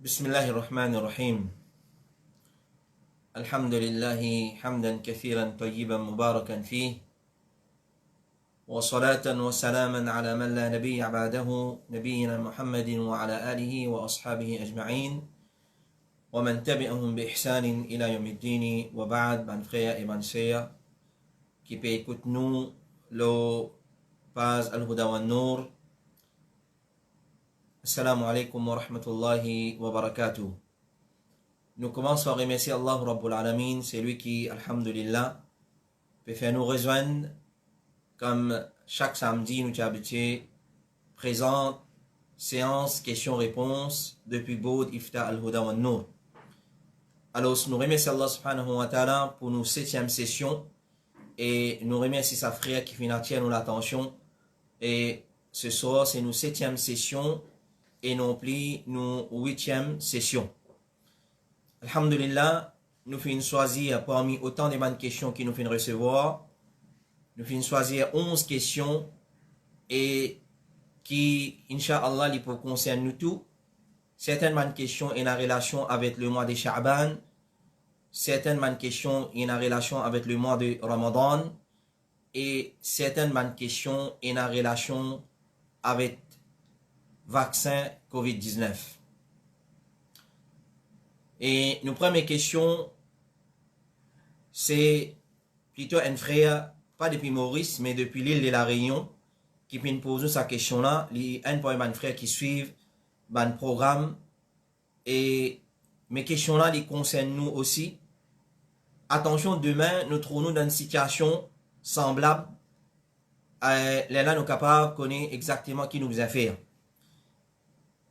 بسم الله الرحمن الرحيم. الحمد لله حمدا كثيرا طيبا مباركا فيه، وصلاة وسلاما على من لا نبي بعده، نبينا محمد وعلى آله وأصحابه أجمعين ومن تبعهم بإحسان إلى يوم الدين. وبعد, ban frère et ban sœur qui peut écouter nous le page Al-Huda wa Nour. Assalamu alaikum wa rahmatullahi wa barakatuh. Nous commençons à remercier Allah Rabbul Alamin, c'est lui qui, alhamdulillah, peut faire nous rejoindre comme chaque samedi nous sommes habitués, présente séance questions-réponses depuis Boud Ifta Al-Huda wa Nour. Alors nous remercions Allah subhanahu wa ta'ala pour nos 7e session et nous remercions sa frère qui finit nous l'attention. Et ce soir c'est nos 7e session et non plus nos 8e session. Alhamdulillah, nous finissons choisir parmi autant de bonnes questions qui nous finissent recevoir. Nous finissons choisir 11 questions et qui, Inch'Allah, les pour concerne nous tous. Certaines bonnes questions ont en relation avec le mois de Sha'ban. Certaines bonnes questions ont en relation avec le mois de Ramadan. Et certaines bonnes questions ont en relation avec vaccin COVID-19. Et nos premières questions, c'est plutôt un frère, pas depuis Maurice, mais depuis l'île de la Réunion, qui peut nous poser sa question-là. Il y a un frère qui suit le programme. Et mes questions-là, les concernent nous aussi. Attention, demain, nous trouvons dans une situation semblable. Là, nous sommes capables de connaître exactement qui nous a fait.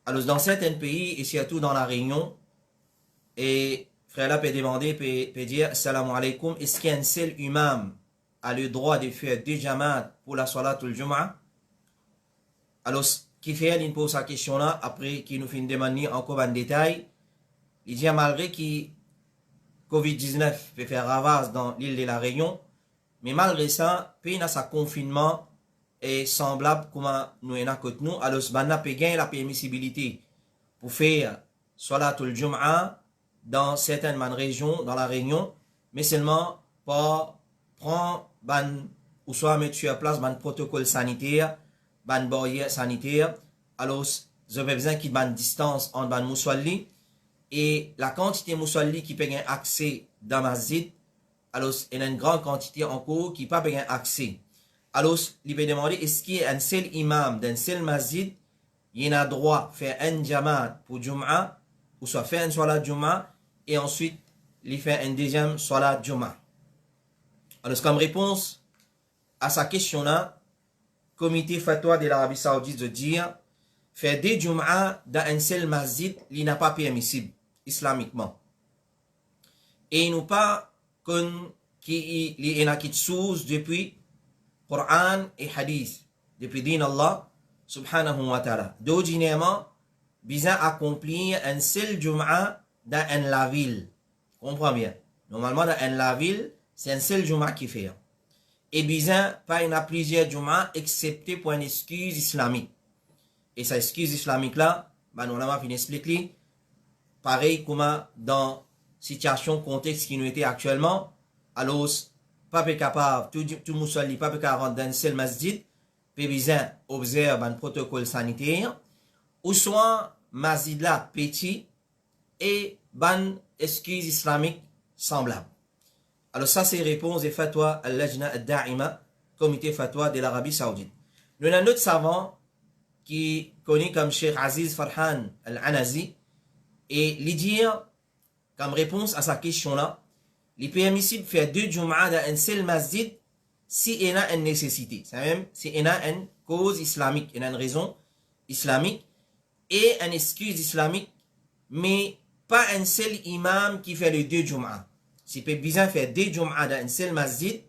Alors, dans certains pays, et surtout dans la Réunion, et frère là peut demander, peut dire, Assalamu alaikum, est-ce qu'un seul imam a le droit de faire 2 jama'at pour la salatul Jum'ah? Alors, qui fait, il pose sa question là, après qu'il nous fait une demande encore en détail, il dit, malgré que Covid-19 peut faire ravage dans l'île de la Réunion, mais malgré ça, pays dans sa confinement, est semblable comme nous en a côté nous. Alors, maintenant, peut gagner la permissibilité pour faire Salatul Jum'ah dans certaines régions, dans la Réunion, mais seulement pour prendre ou soit mettre sur place un protocole sanitaire, une barrière sanitaire. Alors, vous avez besoin qu'il y ait une distance entre les moussouli et la quantité de moussouli qui peut gagner accès dans la masjid. Alors, il y a une grande quantité encore qui peut gagner accès. Alors, il peut demander, est-ce qu'il y a un seul imam d'un seul masjid, il a droit de faire un jama'at pour Jum'ah, ou soit faire un salat Jum'ah, et ensuite, il fait un deuxième salat Jum'ah. Alors, comme réponse à sa question-là, comité fatwa de l'Arabie Saoudite de dire, faire 2 Jum'ah dans un seul masjid, il n'est pas permissible, islamiquement. Et il nous pas qu'il y a qui source depuis Coran et Hadith, depuis din Allah subhanahu wa ta'ala. D'ordinairement, besoin accomplir un seul Jum'ah dans la ville. Comprends bien. Normalement, dans la ville, c'est un seul Jum'ah qui fait. Et besoin, pas il y a plusieurs Jum'ah, excepté pour une excuse islamique. Et cette excuse islamique là, nous l'avons fini expliquer. Pareil comme dans situation, contexte qui nous était actuellement, alors, pas capable, tout musulman, pas capable rentrer dans un seul masjid, peut besoin observer un protocole sanitaire, ou soit masjid là petit et ban excuse islamique semblable. Alors ça c'est réponse des fatwa al-Lajna al-Da'ima, comité fatwa de l'Arabie Saoudite. Nous avons un autre savant qui connaît comme Cheikh Aziz Farhan al-Anazi, et lui dire, comme réponse à sa question là, il est permissible de faire 2 Jum'ah dans un seul masjid si il y a une nécessité. C'est même si il y a une cause islamique, il y a une raison islamique et une excuse islamique, mais pas un seul imam qui fait les 2 Jum'ah. Si peut bien faire 2 Jum'ah dans un seul masjid,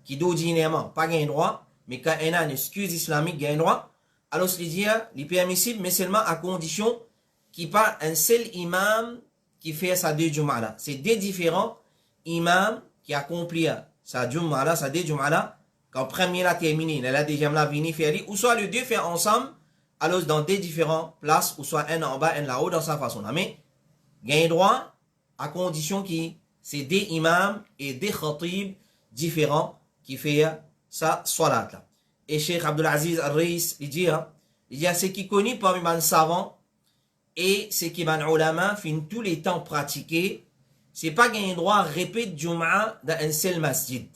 qui d'ordinairement pas gain droit, mais quand il y a une excuse islamique gain droit, alors il est permissible, mais seulement à condition qu'il n'y ait pas un seul imam qui fait sa 2 Jum'ah là. C'est 2 différents imam qui accomplit sa Jum'ah là, sa 2 Jum'ah là, quand premier l'a terminé, la deuxième l'a venu faire, ou soit les 2 faire ensemble, alors dans 2 différentes places, ou soit un en bas, un là-haut, dans sa façon là. Mais gagne droit à condition qu'il c'est des imams et des khatib différents qui fait sa salat là. Et Cheikh Abdulaziz Al-Rais, il dit ce qui est connu parmi les savants et ce qui les ulama fin tous les temps pratiqué, c'est pas gagne droit à répéter Jum'a dans un seul masjid.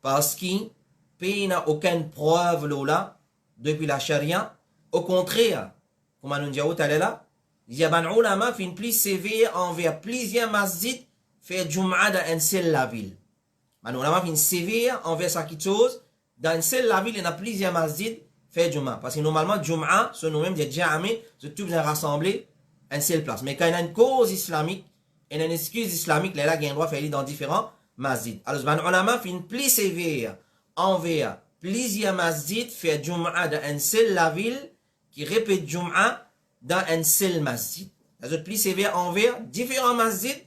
Parce qu'il n'y a aucune preuve là depuis la charia. Au contraire, comme on dit là, il y a des ulama fin plus sévère envers plusieurs masjids faire Jum'a dans une seule la ville. Les ulama fin sévère envers ça quelque chose. Dans une seule la ville, il y a plusieurs masjids faire Jum'a. Parce que normalement, Jum'a, c'est nous-mêmes des Ja'amé, c'est tout bien rassemblé à une seule place. Mais quand il y a une cause islamique, et une excuse islamique, là, il y a un droit faire dans différents masjids. Alors, les ulama fin plus sévère envers plusieurs masjids faire Jum'a dans une seule la ville qui répète Jum'a dans un seul masjid. Les autres plus sévère envers différents masjids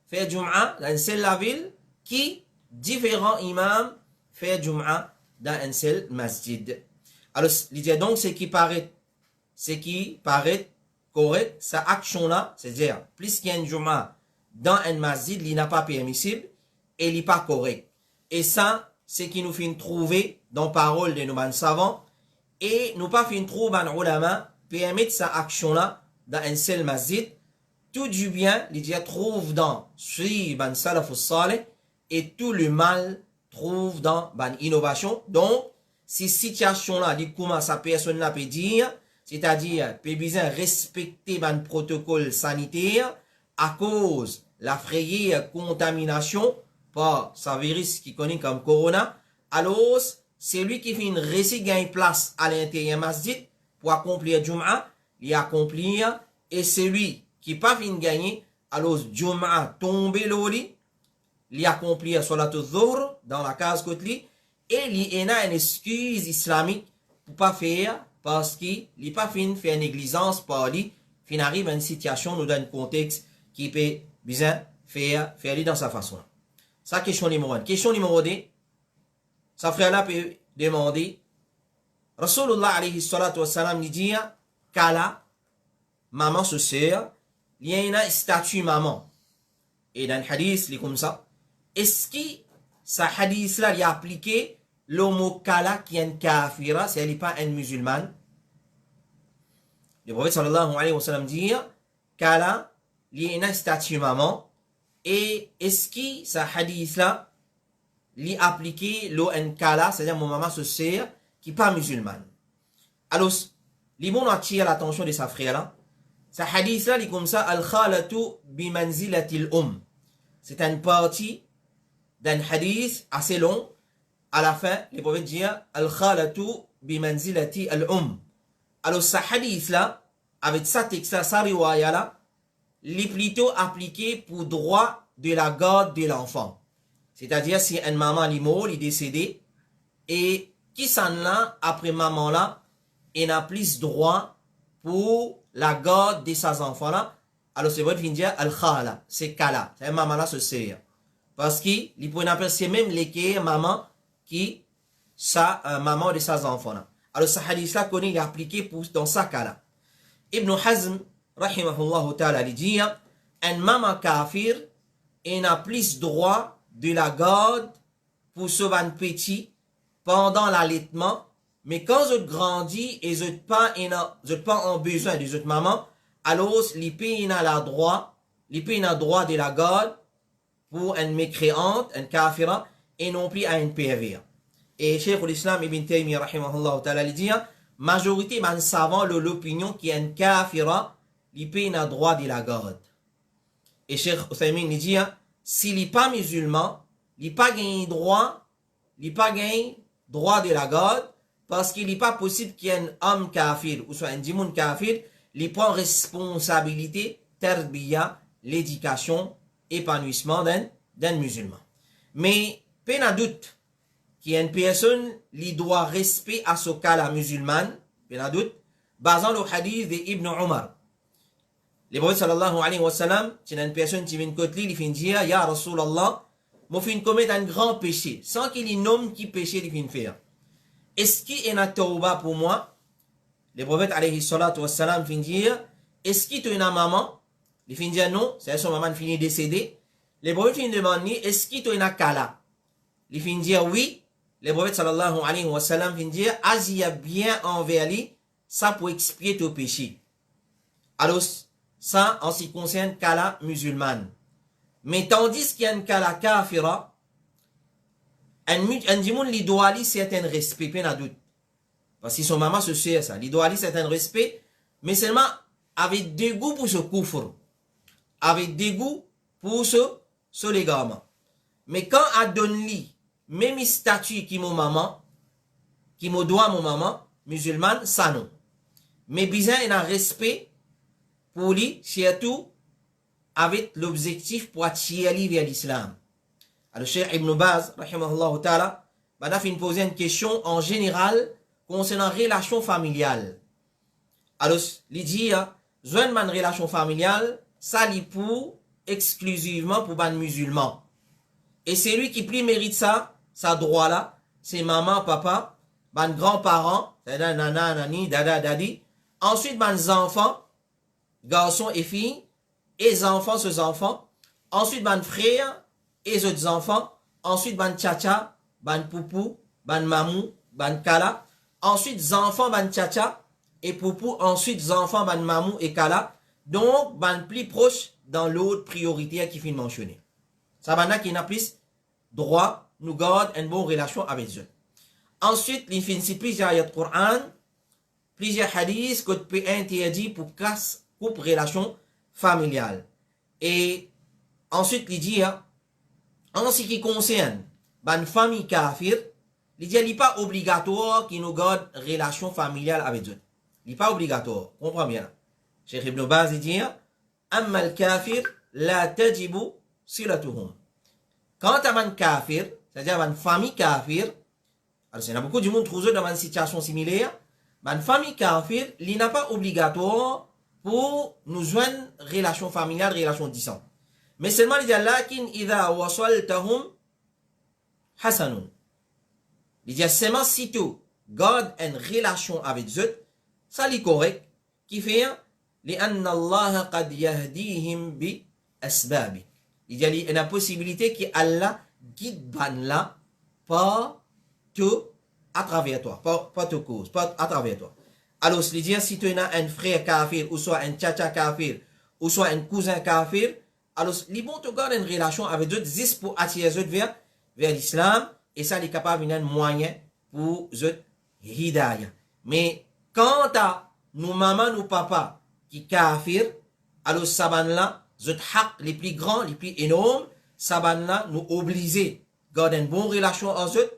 faire Jum'a dans une seule la ville qui différents imams faire Jum'a dans un seul masjid. Alors, l'idée donc, ce qui paraît correct, cette action-là, c'est-à-dire, plus qu'il y a une Jum'a dans un masjid, il n'est pas permissible et il n'est pas correct. Et ça, c'est qui nous fait trouver dans parole de nos savants et nous pas fait trouver dans ulama permettre cette action-là dans un seul masjid. Tout du bien, l'idée trouve dans Sui ban Salafus Saleh et tout le mal trouve dans ban innovation. Donc, ces situations-là, comment sa personne là peut dire, c'est-à-dire, peut besoin respecter ban protocole sanitaire à cause la frayée contamination par ce virus qui connaît comme corona. Alors, c'est lui qui fait une récit gagne place à l'intérieur masjid pour accomplir Jum'a, il accomplir et c'est lui qui pas fin gagner, alors Jum'a tombe l'oli, il accomplir Salatul Dhuhr dans la case côté et il a une excuse islamique pour pas faire parce qu'il n'est pas fin faire négligence par lui, fin arrive à une situation nous donne un contexte qui peut bien faire dans sa façon. Ça question numéro 1. Question numéro 2. Sa frère là peut demander Rasulullah alayhi salatu wassalam dit Kala, maman se sœur, il y a une statue maman. Et dans le hadith, il est comme ça. Est-ce que ce hadith là il a appliqué le mot Kala qui est un kafira, c'est elle n'est pas un musulman? Le prophète sallallahu alayhi wa sallam dit Kala, il y a une statue maman. Et est-ce que ce hadith là il a appliqué le un Kala, c'est-à-dire mon maman se sœur, qui n'est pas musulmane? Alors, les bons attirent l'attention de sa frère là. Ce hadith là, il est comme ça, al-khalatu bimanzilatil c'est une partie d'un hadith assez long. À la fin, les prophètes disent al-khalatu bimanzilati al-um. Alors, ce hadith là, avec sa texte là, sa riwaya là, il est plutôt appliqué pour droit de la garde de l'enfant. C'est-à-dire, si une maman est morte, elle est décédée, et qui s'en là, après maman là, elle n'a plus droit pour la garde de ses enfants là. Alors, c'est votre dire al-khala, c'est kala, c'est maman là, se sert. Parce qu'il peut appeler c'est même les maman qui, sa maman de ses enfants là. Alors, ce hadith là, qu'on est appliqué pour, dans sa cas-là. Ibn Hazm, rahimahullah ta'ala, il dit, un maman kafir, il n'a plus droit de la garde pour ce petit pendant l'allaitement, mais quand je grandis et je pas en besoin de cette maman, alors l'IP n'a la droit de la garde pour une mécréante, un kafira, et non plus à un pervers. Et Cheikh l'Islam Ibn Taymiyyah rahimahullah ta'ala dit, majorité man savant l'opinion qui est un kafira, l'IP n'a droit de la garde. Et Cheikh Uthaymin dit, s'il n'est pas musulman, il n'a pas gagné droit de la garde, parce qu'il n'est pas possible qu'il y ait un homme kafir, ou soit un djimoun kafir, il prend responsabilité, terbiya, l'éducation, épanouissement d'un musulman. Mais, peine à doute, qu'il y a une personne, qui doit respect à ce cas la musulmane, peine à doute, basant le hadith d'Ibn Omar. Le prophète sallallahu alayhi wa sallam, c'est une personne qui vient côté lui, il vient dire, Ya Rasulallah, moi fin commettre un grand péché, sans qu'il y nomme qui péché il vient faire. Est-ce qu'il y a une tauba pour moi? Le prophète alayhi salatu wa sallam vient dire, est-ce qu'il y a une maman? Il finit dire non, c'est son maman finit décédé. Les prophètes finissent demander, est-ce qu'il y a un kala? Il finit dire oui. Les prophètes sallallahu alayhi wa sallam finissent dire, Asia bien envers lui, ça pour expier ton péché. Alors, ça, en ce qui concerne kala musulmane. Mais tandis qu'il y a un kala kafira, un dimoun li doit aller certain respect, pas de doute. Parce que son maman se sert ça. Il doit aller certain respect, mais seulement avec dégoût pour ce koufr. Avec dégoût pour ce légarement. Mais quand a donné lui, même statut qui mon maman, qui me doit mon maman, musulmane, ça non. Mais bizarre, il a un respect pour lui, surtout avec l'objectif pour attirer vers l'islam. Alors, Cheikh Ibn Baz, rahimahullah ta'ala, a fait poser une question en général concernant la relation familiale. Alors, il dit, une relation familiale, ça l'est pour exclusivement pour les musulmans. Et c'est lui qui plus mérite ça, sa droit là, c'est maman, papa, les grands-parents, c'est-à-dire nana, nani, dada, dadi. Ensuite, les enfants, garçons et filles, et les enfants, ces enfants. Ensuite, les frères et les autres enfants. Ensuite, les tchacha, les poupou, les mamou, les kala. Ensuite, les enfants, les tchacha et poupou. Ensuite, les enfants, les mamou et kala. Donc, les plus proches dans l'autre prioritaire qui finit mentionné. Ça va qui n'a plus droit, nous garde une bonne relation avec eux. Ensuite, il finit plusieurs ayats de Coran, plusieurs hadiths que peut interdire pour casse coupe relation familiale. Et ensuite, il dit, en ce qui concerne une famille kafir, il dit, il n'est pas obligatoire qu'il nous garde relation familiale avec eux. Il n'est pas obligatoire. Comprends bien. Cheikh Ibn Baz dit, amma al-kafir, la tajibu silatuhum. Quant à un kafir, c'est-à-dire une famille kafir, alors il y a beaucoup de monde trouvé dans une situation similaire, une famille kafir, il n'est pas obligatoire pour nous joindre relation familiale, relation disante. Mais seulement il dit, lakin idha wasaltahum hasanun. Il dit, seulement si tu gardes une relation avec eux, ça est correct, qui fait, لأن الله قد يهديهم بأسبابه. Il y a une possibilité que Allah guide là pas tout à travers toi, pas te cause, pas à travers toi. Alors, c'est dire si tu as un frère kafir, ou soit un tchacha kafir, ou soit un cousin kafir, alors, les bons te gardent une relation avec eux, juste pour attirer eux vers l'islam, et ça, il est capable d'un moyen pour eux hidayah. Mais, quant à nos mamans, nos papas, qui kafir, alors, saban là, zot haq les plus grands, les plus énormes, saban là, nous obliger garder une bonne relation avec eux,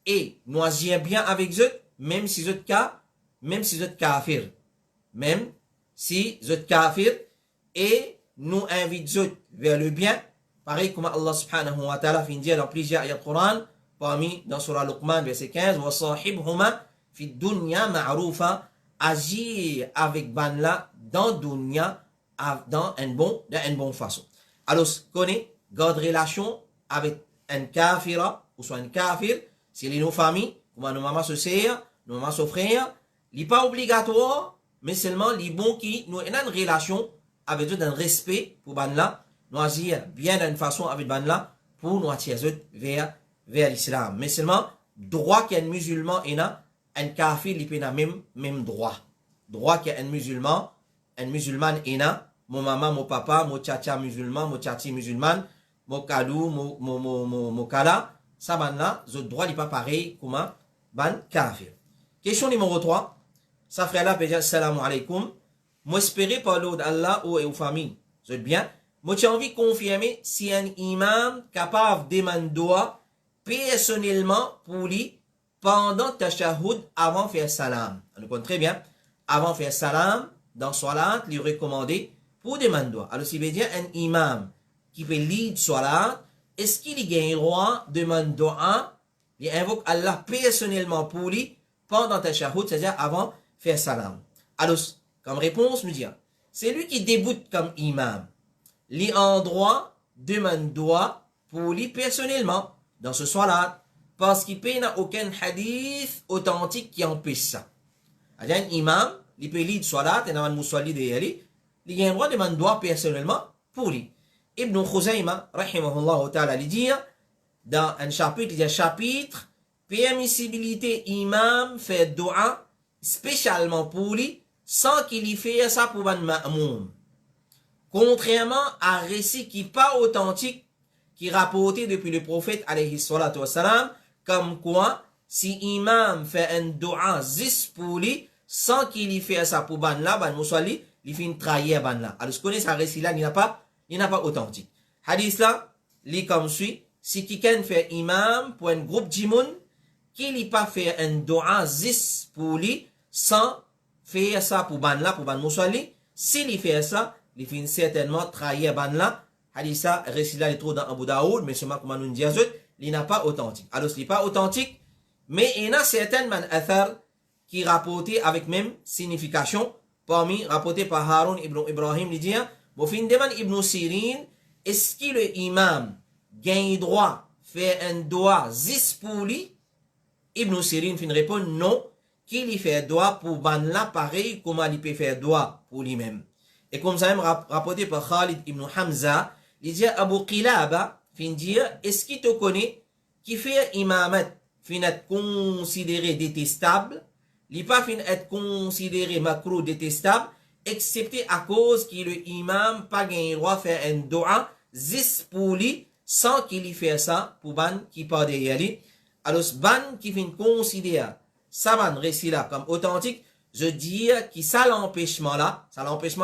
et nous agir bien avec eux, même si zot kafir, même si zot kafir, et nous invitons vers le bien, pareil comme Allah subhanahu wa ta'ala finit dans plusieurs ayats Coran, parmi dans Surah Luqman, verset 15, wa sahibhuma fi dunya ma'rufa, agir avec banla dans dunya, dans une bonne façon. Alors, connaît, garde relation avec un kafira, ou soit un kafir, c'est nos familles, comme nos mamans se sert, nos mamans se frères, il n'est pas obligatoire, mais seulement les bons qui nous ont une relation avec eux d'un respect pour banla, nous agir bien d'une façon avec banla, pour nous attirer vers l'islam. Mais seulement, droit qu'un musulman est là, un kafir, il peut même droit. Droit qu'un musulman est là, mon maman, mon papa, mon tchacha musulman, mon tchati musulman, mon kadou, mon kala, ça banla, ce droit n'est pas pareil comme un ban kafir. Question numéro 3. Ça frère là peut dire salam alaikum. Moi espérer par l'eau d'Allah ou aux familles. C'est bien. Moi j'ai envie de confirmer si un imam capable de demander personnellement pour lui pendant tashahhud avant faire salam. On le compte très bien. Avant faire salam, dans salat, lui recommander pour demander. Alors s'il veut dire un imam qui fait lead salat, est-ce qu'il a le droit de demander il invoque Allah personnellement pour lui pendant tashahhud, c'est-à-dire avant faire salam. Alors, comme réponse, nous dit, c'est lui qui débute comme imam. Li en droit demande droit pour lui personnellement dans ce salat parce qu'il n'y a aucun hadith authentique qui empêche ça. Un imam, il peut lire salat et n'a pas de musalli de yali. il y a un droit de man droit personnellement pour lui. Ibn Khuzayma, rahimahullah ta'ala, il dit dans un chapitre, il y a chapitre permissibilité imam fait dua spécialement pour lui sans qu'il y fasse ça pour man ma'moum. Contrairement à un récit qui n'est pas authentique, qui est rapporté depuis le prophète alayhi salatu wassalam, comme quoi, si imam fait un dua zis pour lui, sans qu'il y fasse ça pour ban là, ban mouswali, il fait une trahir ban là. Alors, ce qu'on est, ce récit là, il n'a pas authentique. Hadith là, il comme suit, si quelqu'un fait imam pour un groupe d'imoun, qu'il n'y pas fait un dua zis pour lui, sans faire ça pour ban là, pour ban mouswali, s'il fait ça, il fait certainement trahir ban là. Hadith ça, récit là, il trouve dans Abu Daoud, mais seulement comme on dit, il n'a pas authentique. Alors, ce n'est pas authentique, mais il y a certaines man athar qui rapportent avec même signification, parmi rapportés par Harun ibn Ibrahim, il dit, bon, fin de man ibn Sirin, est-ce que le imam gagne droit faire un doigt zis pour lui? Ibn Sirin fin répond non, qu'il y fait doigt pour ban là pareil, comment il peut faire doigt pour lui-même. Et comme ça même rapporté par Khalid ibn Hamza, il dit Abu Qilaba, fin dire, est-ce qu'il te connaît, qui fait imamat, fin être considéré détestable, il n'est pas fin être considéré macro détestable, excepté à cause que le imam pas gagné droit faire un doa, zis pour lui, sans qu'il y fasse ça, pour ban qui part derrière lui. Alors, ban qui fin considérer ça ban récit là comme authentique, je dis que ça l'empêchement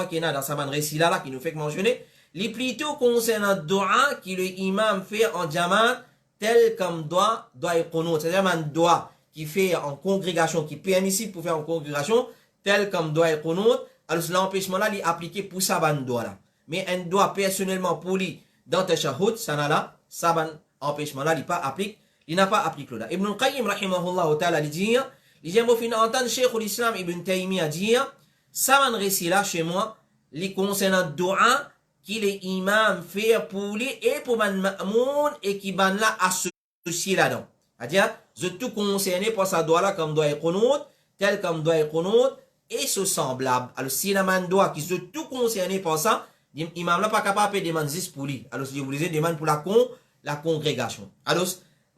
qu'il y a dans ça ban récit là, qui nous fait mentionner, les plutôt concernant doa qui le imam fait en diamant, tel comme doit et qunut, c'est-à-dire un doa qui fait en congrégation, qui est permissible pour faire en congrégation, tel comme doit et qunut, alors l'empêchement là, il est appliqué pour ça ban doa là. Mais un doa personnellement pour lui, dans tashahhud, ça n'a là, ça ban empêchement là, il n'a pas appliqué là. Ibn Qayyim, rahimahullah ta'ala, il dit, il dit, moi, fin entendre Cheikh l'Islam Ibn Taymiyyah dire, ça ban récit là, chez moi, les concernant doa, qui les imams fait pour lui et pour man ma'moun et qui ban là associé là-dedans. C'est-à-dire, je tout concerné par sa doigt là comme doigt et qunut, tel comme doigt et qunut, et ce semblable. Alors, si la man doigt qui se tout concerné par ça, l'imam là pas capable de demander 10 pour lui. Alors, si vous voulez, demande pour la congrégation. Alors,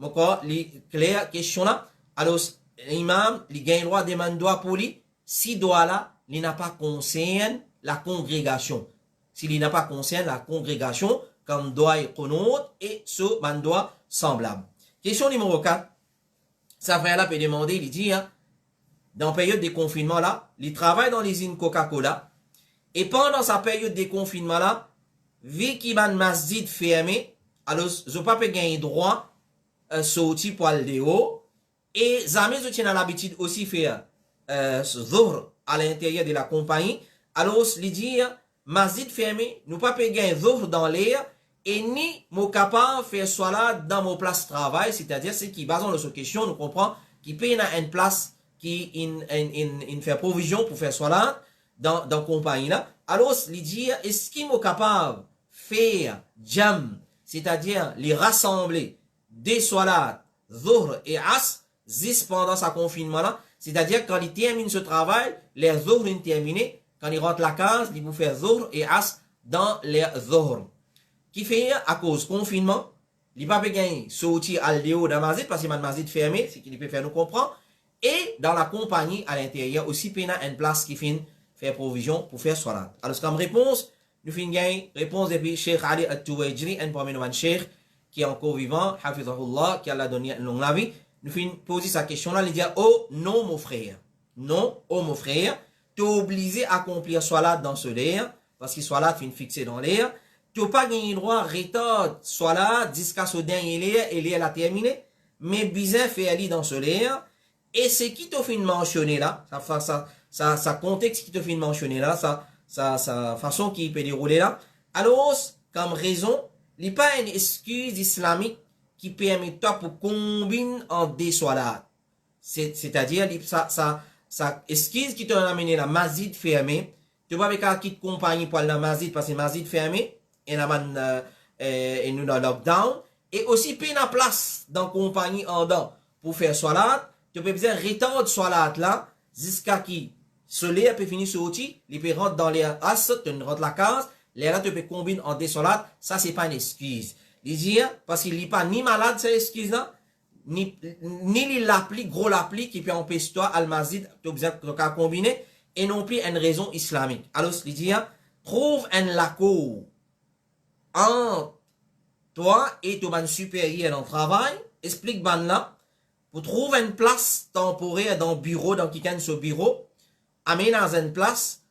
encore, les claires questions là. Alors, l'imam, il gagne droit de demander doigt pour lui. Si doigt là, il n'a pas concerne la congrégation. S'il n'a pas concerne la congrégation, comme doigt et qunut, et ce man doigt semblable. Question numéro 4. Ça frère là peut demander, il dit, hein, dans la période de confinement là, il travaille dans l'usine Coca-Cola, et pendant sa période de confinement là, vu qu'il a un masjid fermé, alors, je ne peux pas gagner droit, sortir pour aller dehors, et jamais je tiens l'habitude aussi faire, zuhr à l'intérieur de la compagnie, alors, il dit, masjid fermé, nous pas gagner zuhr dans l'air, et ni mon capable faire soit dans mon place de travail, c'est-à-dire c'est qui basant sur question, nous comprenons qui paye une place qui fait provision pour faire soit dans compagnie là. Alors, il dit, est-ce qu'il est capable faire jam, c'est-à-dire les rassembler des soilat, zuhr et as, zis pendant sa confinement là, c'est-à-dire quand il termine ce travail, les zuhr sont terminés, quand il rentre la case, il vous fait zuhr et as dans les zuhr. Qui fait à cause confinement, il pas gagner sortir al dehors dans masjid parce que le masjid fermé, c'est qu'il peut faire nous comprendre, et dans la compagnie à l'intérieur aussi pena une place qui fait faire provision pour faire salat. Alors comme réponse, nous finissons gagner réponse depuis Cheikh Ali At-Tuwajri, un parmi nous Cheikh qui est encore vivant, hafizahullah, qui a donné une longue vie. Nous finissons poser sa question là, il dit oh non mon frère, non oh mon frère, tu es obligé à accomplir salat dans ce l'air parce que salat fin fixé dans l'air. Tu n'as pas gagné droit à retard, soit là, jusqu'à ce dernier l'air, et l'air a terminé, mais bizarre fait aller dans ce l'air, et c'est qui t'a fait mentionner là, ça contexte qui t'a fait mentionner là, sa façon qui peut dérouler là. Alors, comme raison, il n'y a pas une excuse islamique qui permet toi pour combiner en deux soirs. C'est-à-dire, ça excuse qui t'a amené la masjid fermée, tu vas avec qui te compagnie pour la masjid parce que masjid fermé, et nous dans lockdown, et aussi puis la place dans compagnie en dedans pour faire salat, tu peux bien retard salat là jusqu'à qui soleil peut finir sur outil, il peut rentrer dans les as, tu rentres la case, les là tu peux combiner en désolate, ça c'est pas une excuse. Il dit, parce qu'il n'est pas ni malade, cette excuse-là, ni l'appli, gros l'appli qui peut empêcher toi, al-mazid, tu as combiner, et non plus une raison islamique. Alors, il dit, trouve un lacot entre toi et ton supérieur dans le travail, explique ban là, pour trouver une place temporaire dans le bureau, dans quelqu'un ce bureau, amener dans une place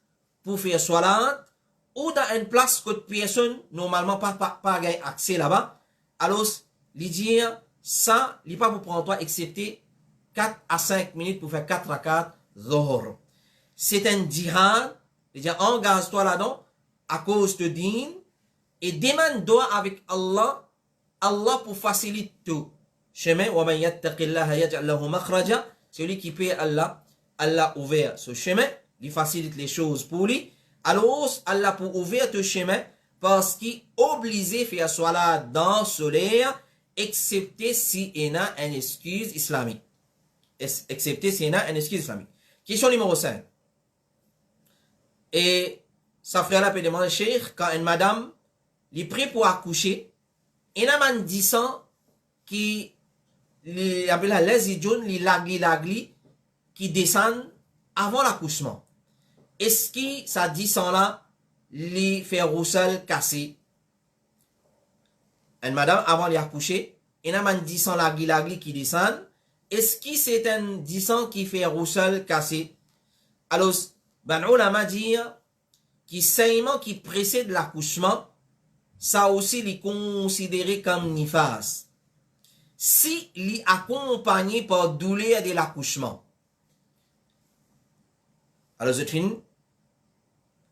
pour faire salat, ou dans une place que personne, normalement, pas accès là-bas. Alors, il dit, ça, il n'est pas pour prendre toi, excepté 4 à 5 minutes pour faire 4 rakats zohor. C'est un djihad, il dit, engage-toi là-dedans, à cause de din, et demande-toi avec Allah, Allah pour faciliter tout. Chemin, wa man yattaqillaha yaj'al lahu makhraja, celui qui paie Allah, Allah ouvert ce chemin, il facilite les choses pour lui. Alors, Allah pour ouvrir ce chemin, parce qu'il est obligé de faire salat dans le soleil, excepté s'il y a une excuse islamique. Excepté s'il y a une excuse islamique. Question numéro 5. Et ça frère là peut demander, Cheikh, quand une madame est prête pour accoucher, il y a un disant qui appelle les idiots, les lagli, qui descendent avant l'accouchement. Est-ce que ça disant là, les fait roussel cassé? Une madame avant d'accoucher, il y a un disant lagli qui descend. Est-ce que c'est un disant qui fait roussel cassé? Alors, ben ulama dit que saignement qui précède l'accouchement, ça aussi est considéré comme nifas. Si il est accompagné par douleur de l'accouchement. Alors, je finis,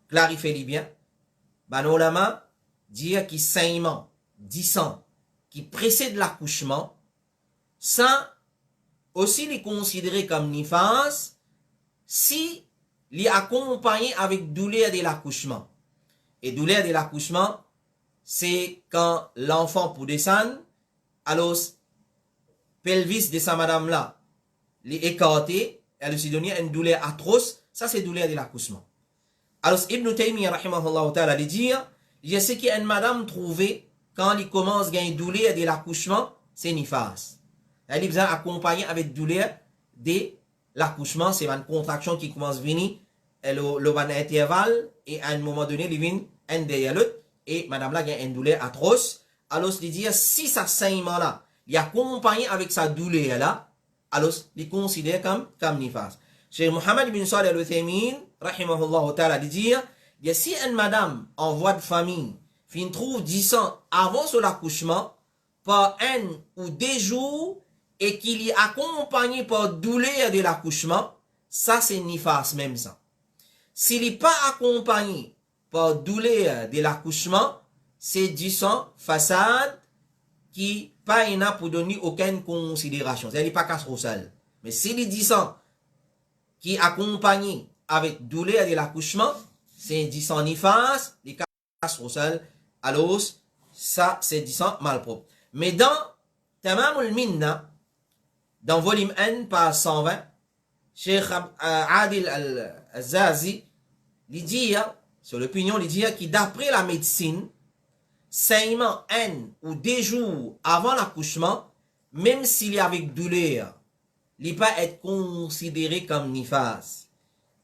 clarifiez-le bien. Ben ulama dit que saignement, disant qui précède l'accouchement, ça aussi est considéré comme nifas si il est accompagné avec douleur de l'accouchement. Et douleur de l'accouchement, c'est quand l'enfant pour descendre, alors, pelvis de sa madame là, est écarté, elle se donne une douleur atroce, ça c'est douleur de l'accouchement. Alors, Ibn Taymiyyah, rahimahullah ta'ala, il dit, il y a ce qu'une madame trouvait quand il commence à gagner douleur de l'accouchement, c'est nifas. Elle est besoin accompagné avec douleur de l'accouchement, c'est une contraction qui commence à venir, le bon intervalle, et à un moment donné, il vient un derrière l'autre, et madame là, il y a une douleur atroce. Alors, il dit, si ça saignement là, il est accompagné avec sa douleur là, alors, il considère comme nifas. Cheikh Mohammed bin Salih al-Uthaymin, rahimahullah ta'ala, il dit, si une madame en voie de famille, fin trouve 10 ans avant son accouchement, par un ou des jours, et qu'il y est accompagné par douleur de l'accouchement, ça c'est nifas même ça. S'il n'est pas accompagné par douleur de l'accouchement, c'est du sang façade qui pas pour donner aucune considération. C'est-à-dire pas casse roussel. Mais s'il est du sang qui est accompagné avec douleur de l'accouchement, c'est du sang nifas, des casse roussel, alors ça c'est du sang malpropre. Mais dans Tamamul Minna, dans volume 1, page 120, Cheikh Adil al-Zazi, il dit, sur l'opinion, il dit que d'après la médecine, saignement 1 ou 2 jours avant l'accouchement, même s'il est avec douleur, il ne peut pas être considéré comme nifas.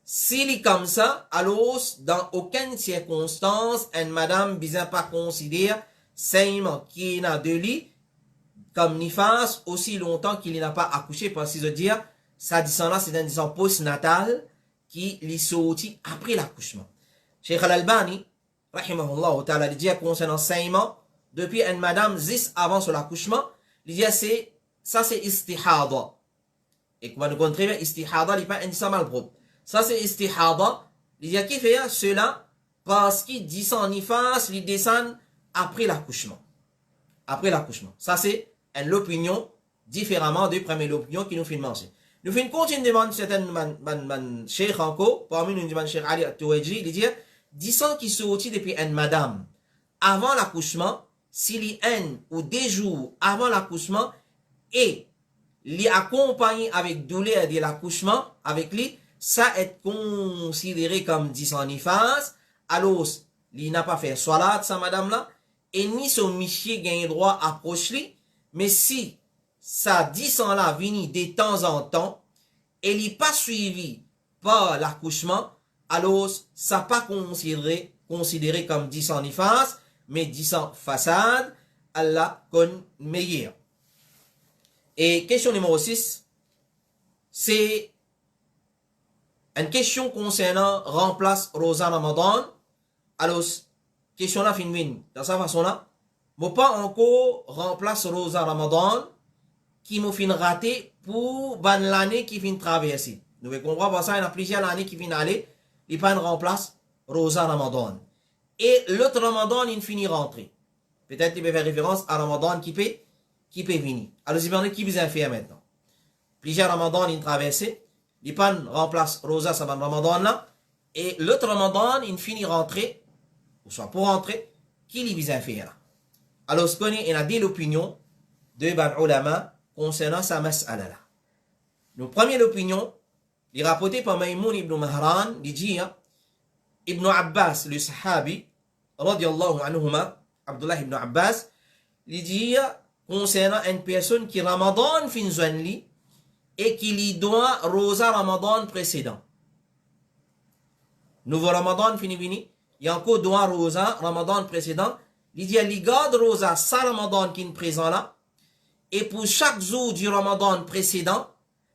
S'il est comme ça, alors, dans aucune circonstance, une madame ne pas considérer saignement qui est de lui comme nifas aussi longtemps qu'il n'a pas accouché, parce que je veux dire, ça dit là, c'est un disant postnatal qui lui sorti après l'accouchement. Cheikh Al-Albani, rahimahullah ta'ala, il dit concernant saignement, depuis une madame 10 avant son accouchement, il dit ça c'est istihada. Et comme nous comprenons, istihada, il n'est pas un disant malpropre. Ça c'est istihada, il dit qui fait cela parce qu'il dit sans nifas, il descend après l'accouchement. Après l'accouchement. Ça c'est une opinion différemment de première opinion qui nous fait mentionner. Nous faisons continuer de demander certains cheikh encore, parmi nous demande cheikh Ali At-Tuwaji, il dit, disant qu'il sortit depuis une madame avant l'accouchement, s'il y a un ou 2 jours avant l'accouchement, et l'y accompagné avec douleur de l'accouchement, avec lui, ça est considéré comme 10 ans nifas, alors, il n'a pas fait salat, ça madame là, et ni son monsieur gagne droit à approcher, mais si ça 10 ans là vini de temps en temps, et il n'est pas suivi par l'accouchement, alors ça pas considéré comme 10 ans nifas, mais 10 ans façade, Allah con meilleur. Et question numéro 6, c'est une question concernant remplace Rosa Ramadan. Alors, question là fin win. De cette façon là, moi pas encore remplace Rosa Ramadan qui m'a fin raté pour ban l'année qui fin traverser. Nous devons comprendre ça, il y a plusieurs années qui viennent aller, il pas remplace Rosa Ramadan. Et l'autre Ramadan, il finit rentrer. Peut-être il peut faire référence à Ramadan qui peut venir. Alors, c'est bien qui vous a fait maintenant. Plusieurs Ramadan, il traversé. Il pas remplace Rosa ça ban Ramadan là. Et l'autre Ramadan, il finit rentrer, ou soit pour rentrer, qui lui vise à faire. Alors, ce qu'on est, il a dit l'opinion de ban ulama concernant sa mas'ala là. Nous, première opinion, il est rapporté par Maïmoun ibn Mahran, il dit, Ibn Abbas, le sahabi, radiallahu anhuma, Abdullah ibn Abbas, il dit, concernant une personne qui Ramadan fin zwanli, et qui lui doit Rosa Ramadan précédent. Nouveau Ramadan fini vini, il y a encore doit Rosa Ramadan précédent, il dit, il garde Rosa sa Ramadan qui est présent là, et pour chaque jour du Ramadan précédent,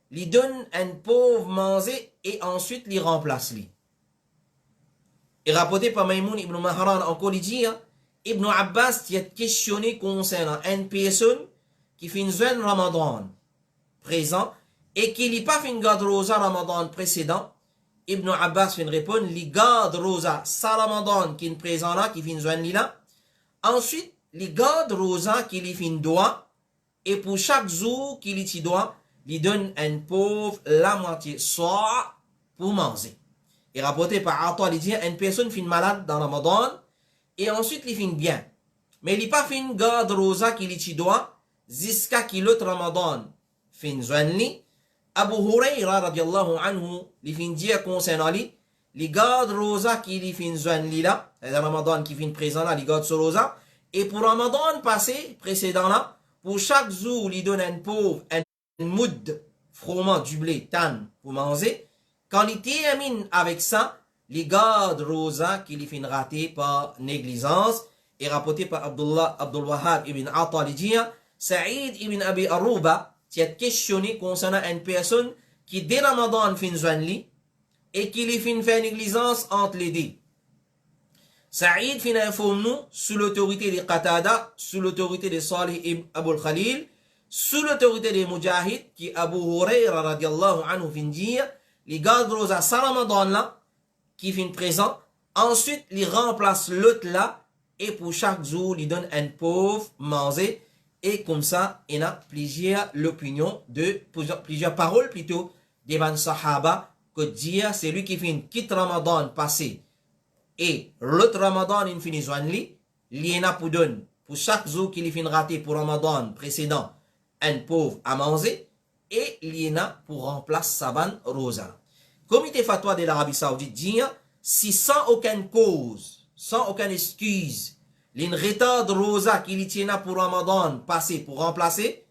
il donne un pauvre manger et ensuite il remplace lui. Et rapporté par Maïmoun ibn Mahran encore, il dit, Ibn Abbas qui est questionné concernant une personne qui fait une Ramadan présent et qui n'a pas fait une garde Rosa Ramadan précédent. Ibn Abbas fait répondre, il garde Rosa sa Ramadan qui est présent là, qui fait une là. Ensuite, il garde Rosa qui lui fait une doigt et pour chaque jour qu'il y doit, il donne un pauvre la moitié soit pour manger. Et rapporté par Atta, il dit, une personne finit malade dans Ramadan, et ensuite il finit bien. Mais il n'a pas fait garde Rosa qu'il y doit, jusqu'à qu'il l'autre Ramadan finit zwanli. Abu Huraira radiallahu anhu, il finit dire concernant lui, il garde Rosa qu'il y finit zwanli là, c'est Ramadan qui finit présent là, il garde ce Rosa, et pour Ramadan passé, précédent là, pour chaque jour, il donne un pauvre, un moud, froment du blé, tan, pour manger. Quand il termine avec ça, il garde Rosa qu'il finit raté par négligence, et rapporté par Abdul Wahhab ibn Atta, il dit, Saïd ibn Abi Aruba, qui est questionné concernant une personne qui dès Ramadan finit zwanli, et qui lui finit faire négligence entre les deux. Saïd fin informe nous sous l'autorité de Qatada, sous l'autorité de Salih ibn Abul Khalil, sous l'autorité de Mujahid, qui Abu Huraira radiallahu anhu fin dire, les garde Rosa sa Ramadan là, qui fin présent, ensuite il remplace l'autre là, et pour chaque jour il donne un pauvre manger, et comme ça il a l'opinion de plusieurs paroles plutôt, des ban sahaba, que dire c'est lui qui fin quitte Ramadan passé, et l'autre Ramadan, il finit zwanli, il y en a pour donner, pour chaque jour qu'il finit raté pour Ramadan précédent, un pauvre à manger, et il y en a pour remplacer Saban Rosa. Comité fatwa de l'Arabie Saoudite dit, si sans aucune cause, sans aucune excuse, il retarde Rosa qu'il y en a pour Ramadan passé pour remplacer,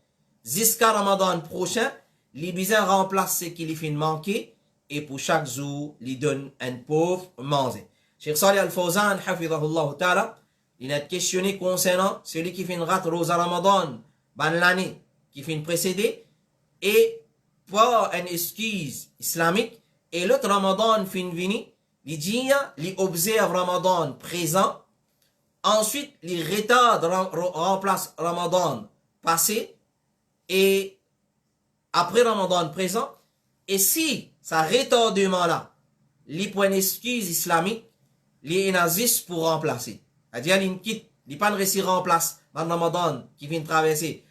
jusqu'à Ramadan prochain, il bien remplace ce qu'il finit manqué, et pour chaque jour, il donne un pauvre manger. Cheikh Salih Al-Fawzan, hafidhahullah ta'ala, il a questionné concernant celui qui fait une rate Rosa Ramadan, ban l'année qui fait une précédée, et pour une excuse islamique, et l'autre Ramadan fin vini, il dit, il observe Ramadan présent, ensuite il retarde, remplace Ramadan passé, et après Ramadan présent, et si ça retardement là, il prend une excuse islamique, les nazis pour remplacer. C'est-à-dire, il quitte, il pas de remplace dans le Ramadan qui vient traverser.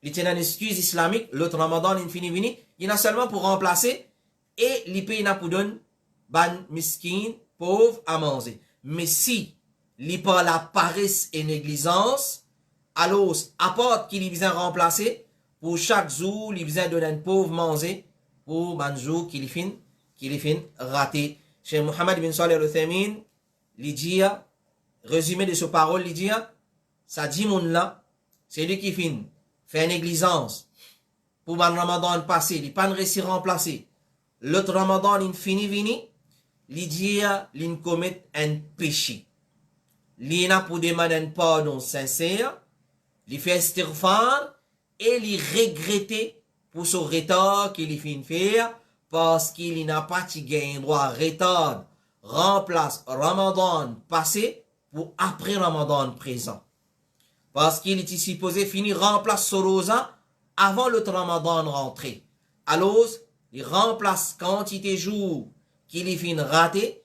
Il tient une excuse islamique, l'autre Ramadan, il finit venir, il a seulement pour remplacer, et il paye pour donner, ban miskin, pauvre à manger. Mais si, il pas la paresse et négligence, alors, apporte qu'il vient remplacer, pour chaque jour, il vient donner un pauvre manger, pour ban jour qu'il finit qui les fin raté. Chez Mohamed bin Salih al-Uthaymin, il dit, résumé de ce parole, il dit, ça dit mon là, c'est lui qui fin, fait une négligence pour le Ramadan passé, il pas réussi à remplacer. L'autre Ramadan, il finit, il dit, il commet un péché. Il n'a pour demander un pardon sincère, il fait istighfar et il regrette pour ce retard qu'il fin faire parce qu'il n'a pas gagné droit retard remplace Ramadan passé pour après Ramadan présent. Parce qu'il est supposé finir remplace ce rosa avant le Ramadan rentré. Alors, il remplace quantité de jours qu'il est fin raté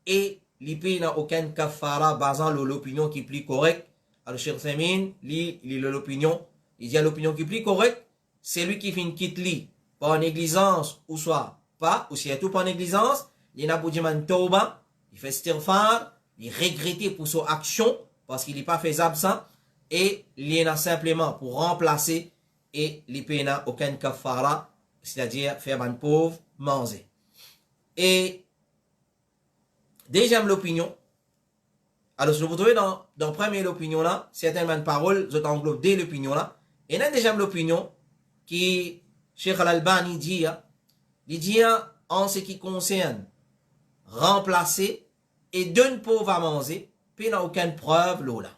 et il n'a aucun kafara basant l'opinion qui est plus correcte. Alors, Cheikh Thamin, il a l'opinion, il dit l'opinion qui est plus correcte, c'est lui qui fin quitte lui par négligence ou soit pas, ou si il y a tout par négligence, il n'a pas dit tauba, il fait istighfar, il regrette pour son action parce qu'il n'est pas faisable ça, et il a simplement pour remplacer et il n'a aucun kafara, c'est-à-dire faire un pauvre manger. Et deuxième l'opinion, alors si vous trouvez dans la première opinion là, certaines paroles, je t'englobe dès l'opinion là, et dans deuxième l'opinion, qui Cheikh Al-Albani dit, il dit en ce qui concerne remplacer et donner pauvre à manger, puis il n'a aucune preuve là.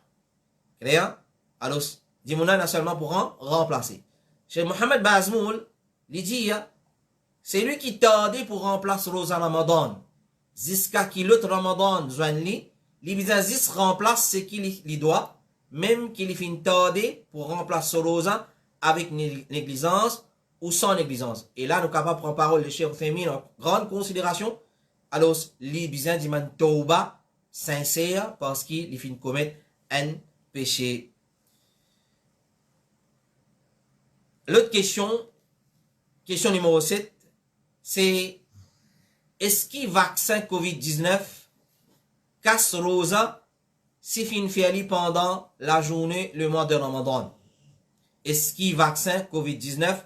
Clair? Alors, dis-moi là seulement pour remplacer. Cheikh Mohamed Bazmoul, il dit, c'est lui qui tardait pour remplacer Rosa Ramadan. Jusqu'à qui l'autre Ramadan joigne lui, il remplace ce qu'il doit, même qu'il finit tardé pour remplacer Rosa avec négligence ou sans négligence. Et là, nous sommes capables de prendre parole de Cheikh Thamin en grande considération. Alors, les bisans disent tauba sincère parce qu'il finit de commettre un péché. L'autre question numéro 7, c'est est-ce que le vaccin COVID-19 casse rosa si fin fait pendant la journée, le mois de Ramadan? Est-ce que le vaccin COVID-19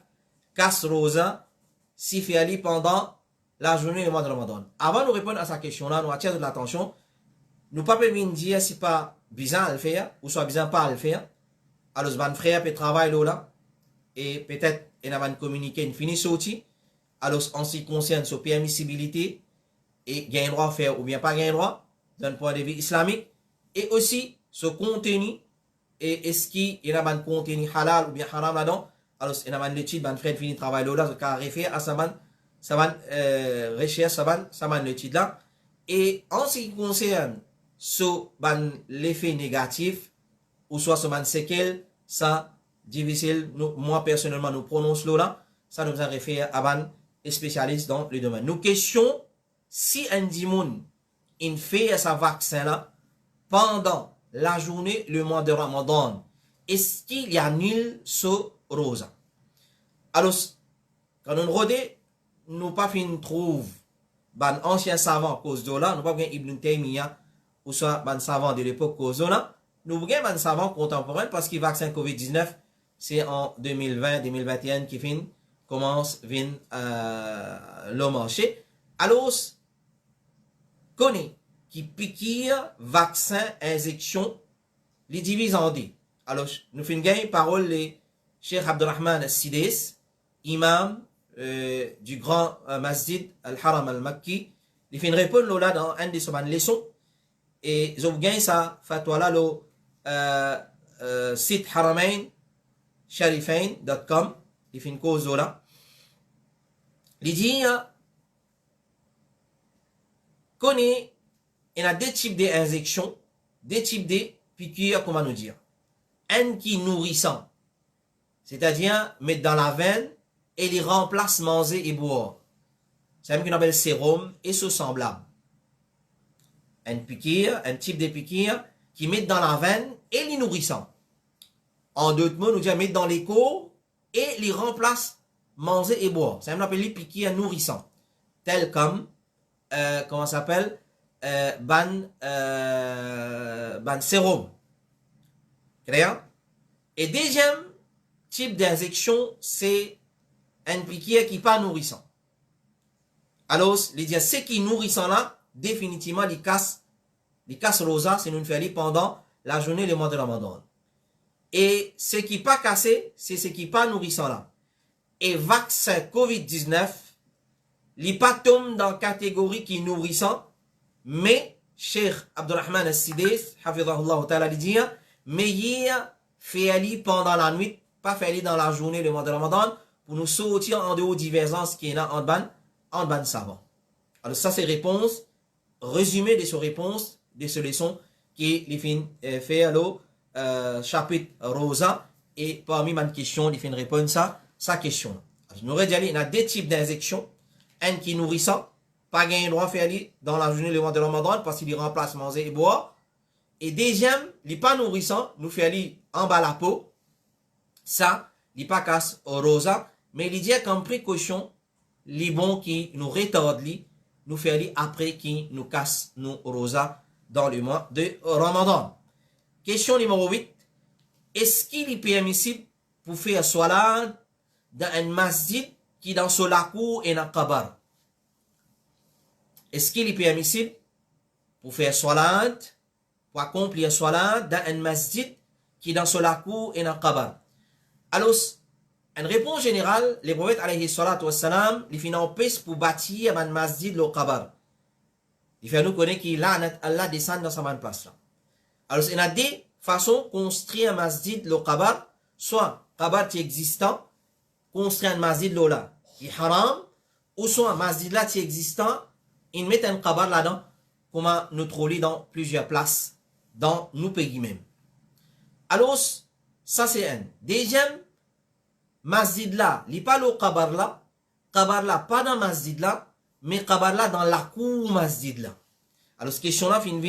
casse rosa si fait pendant la journée, le mois de Ramadan? Avant de répondre à cette question-là, nous attirons de l'attention. Nous ne pouvons pas dire si pas bizarre à le faire ou soit bizarre pas à le faire. Alors, mon frère peut travailler là et peut-être il va communiquer une finie sortie. Alors, en ce qui concerne sa permissibilité et gain droit à faire ou bien pas gain droit d'un point de vue islamique, et aussi ce contenu, et est-ce qu'il y a un contenu halal ou bien haram là-dedans. Alors, il y a une étude, mon frère finit travail là, je vais référer à sa recherche, sa l'étude là. Et en ce qui concerne l'effet négatif, ou soit ce séquelle, ça, difficile, moi personnellement, nous prononce là, ça nous a référé à un spécialiste dans le domaine. Nous question si un dimoun il fait sa vaccin là pendant la journée, le mois de Ramadan, est-ce qu'il y a nul ce rosa? Alors, quand nous regardons, nous pas fin trouve ban ancien savant cause de là, nous pas bien Ibn Taymiyyah ou soit ban savant de l'époque cause de là, nous bien ban savant contemporain parce que le vaccin COVID-19 c'est en 2020-2021 qui fin commence vin le marché. Alors, connaît qui piqûre, vaccin, injection, les divise en deux. Alors, nous faisons gagner parole les Cheikh Abdurrahman Sidis, imam du grand masjid Al-Haram Al-Makki. Il fait une réponse là dans un de ses leçons. Et je vous gagne ça, fatwa là, le site haramain sharifain.com. Il fait une cause là. Il dit, connaît, il y a deux types d'injections, deux types de piqûres, comment nous dire. Un qui est nourrissant, c'est-à-dire mettre dans la veine et les remplace manger et boire. C'est même qu'on appelle sérum et ce semblable. Un piqûre, un type de piqûre qui met dans la veine et les nourrissant. En d'autres mots, nous disons mettre dans les cours et les remplace manger et boire. C'est même qu'on appelle les piqûres nourrissants. Tels comme, comment ça s'appelle, ban sérum. Clair? Et deuxième type d'injection, c'est un piqûre qui n'est pas nourrissant. Alors, les dire, ce qui nourrissant là, définitivement, les casse rosa, c'est nous faire pendant la journée, le mois de Ramadan. Et ce qui pas cassé, c'est ce qui pas nourrissant là. Et vaccin COVID-19, il pas tombe dans la catégorie qui nourrissant, mais Cheikh Abdurrahman Al-Sidis, hafidhahullah ta'ala, dit, mais il fait aller pendant la nuit, pas fait aller dans la journée, le mois de Ramadan, pour nous sortir en dehors divergences qui est là en ban savant. Alors ça c'est réponse, résumé de ces réponses, de ces leçons qui les fin fait alors chapitre Rosa et parmi ma question, il fin répondre sa question. Alors, nous aurait dit il y a deux types d'injections, un qui nourrissant, pas gain droit faire aller dans la journée le mois de Ramadan parce qu'il remplace manger et boire. Et deuxième, il pas nourrissant, nous fait aller en bas la peau. Ça, il pas casse au rosa, mais il dit qu'en précaution, les bons qui nous retardent, nous fait aller après qui nous casse nos rosa dans le mois de Ramadan. Question numéro 8. Est-ce qu'il est permissible pour faire salat dans un masjid qui dans son lakou et dans kabar? Est-ce qu'il est permissible pour faire salat, pour accomplir salat dans un masjid qui dans son lakou et dans kabar? Alors, en réponse générale, les prophètes alayhi salatu wassalam, les financent pour bâtir un masjid le kabar. Il fait nous connaître qu'il a Allah descend dans sa bonne place là. Alors, il y a des façons de construire un masjid le kabar, soit kabar qui est existant, construire un masjid là qui est haram, ou soit un masjid là qui est existant, ils mettent un kabar là-dedans, comment nous trouver dans plusieurs places, dans nos pays même. Alors, ça c'est un. Deuxième, masjid là, il n'y a pas le kabar là, pas dans masjid là, mais kabar là dans la cour masjid là. Alors, cette question là, fin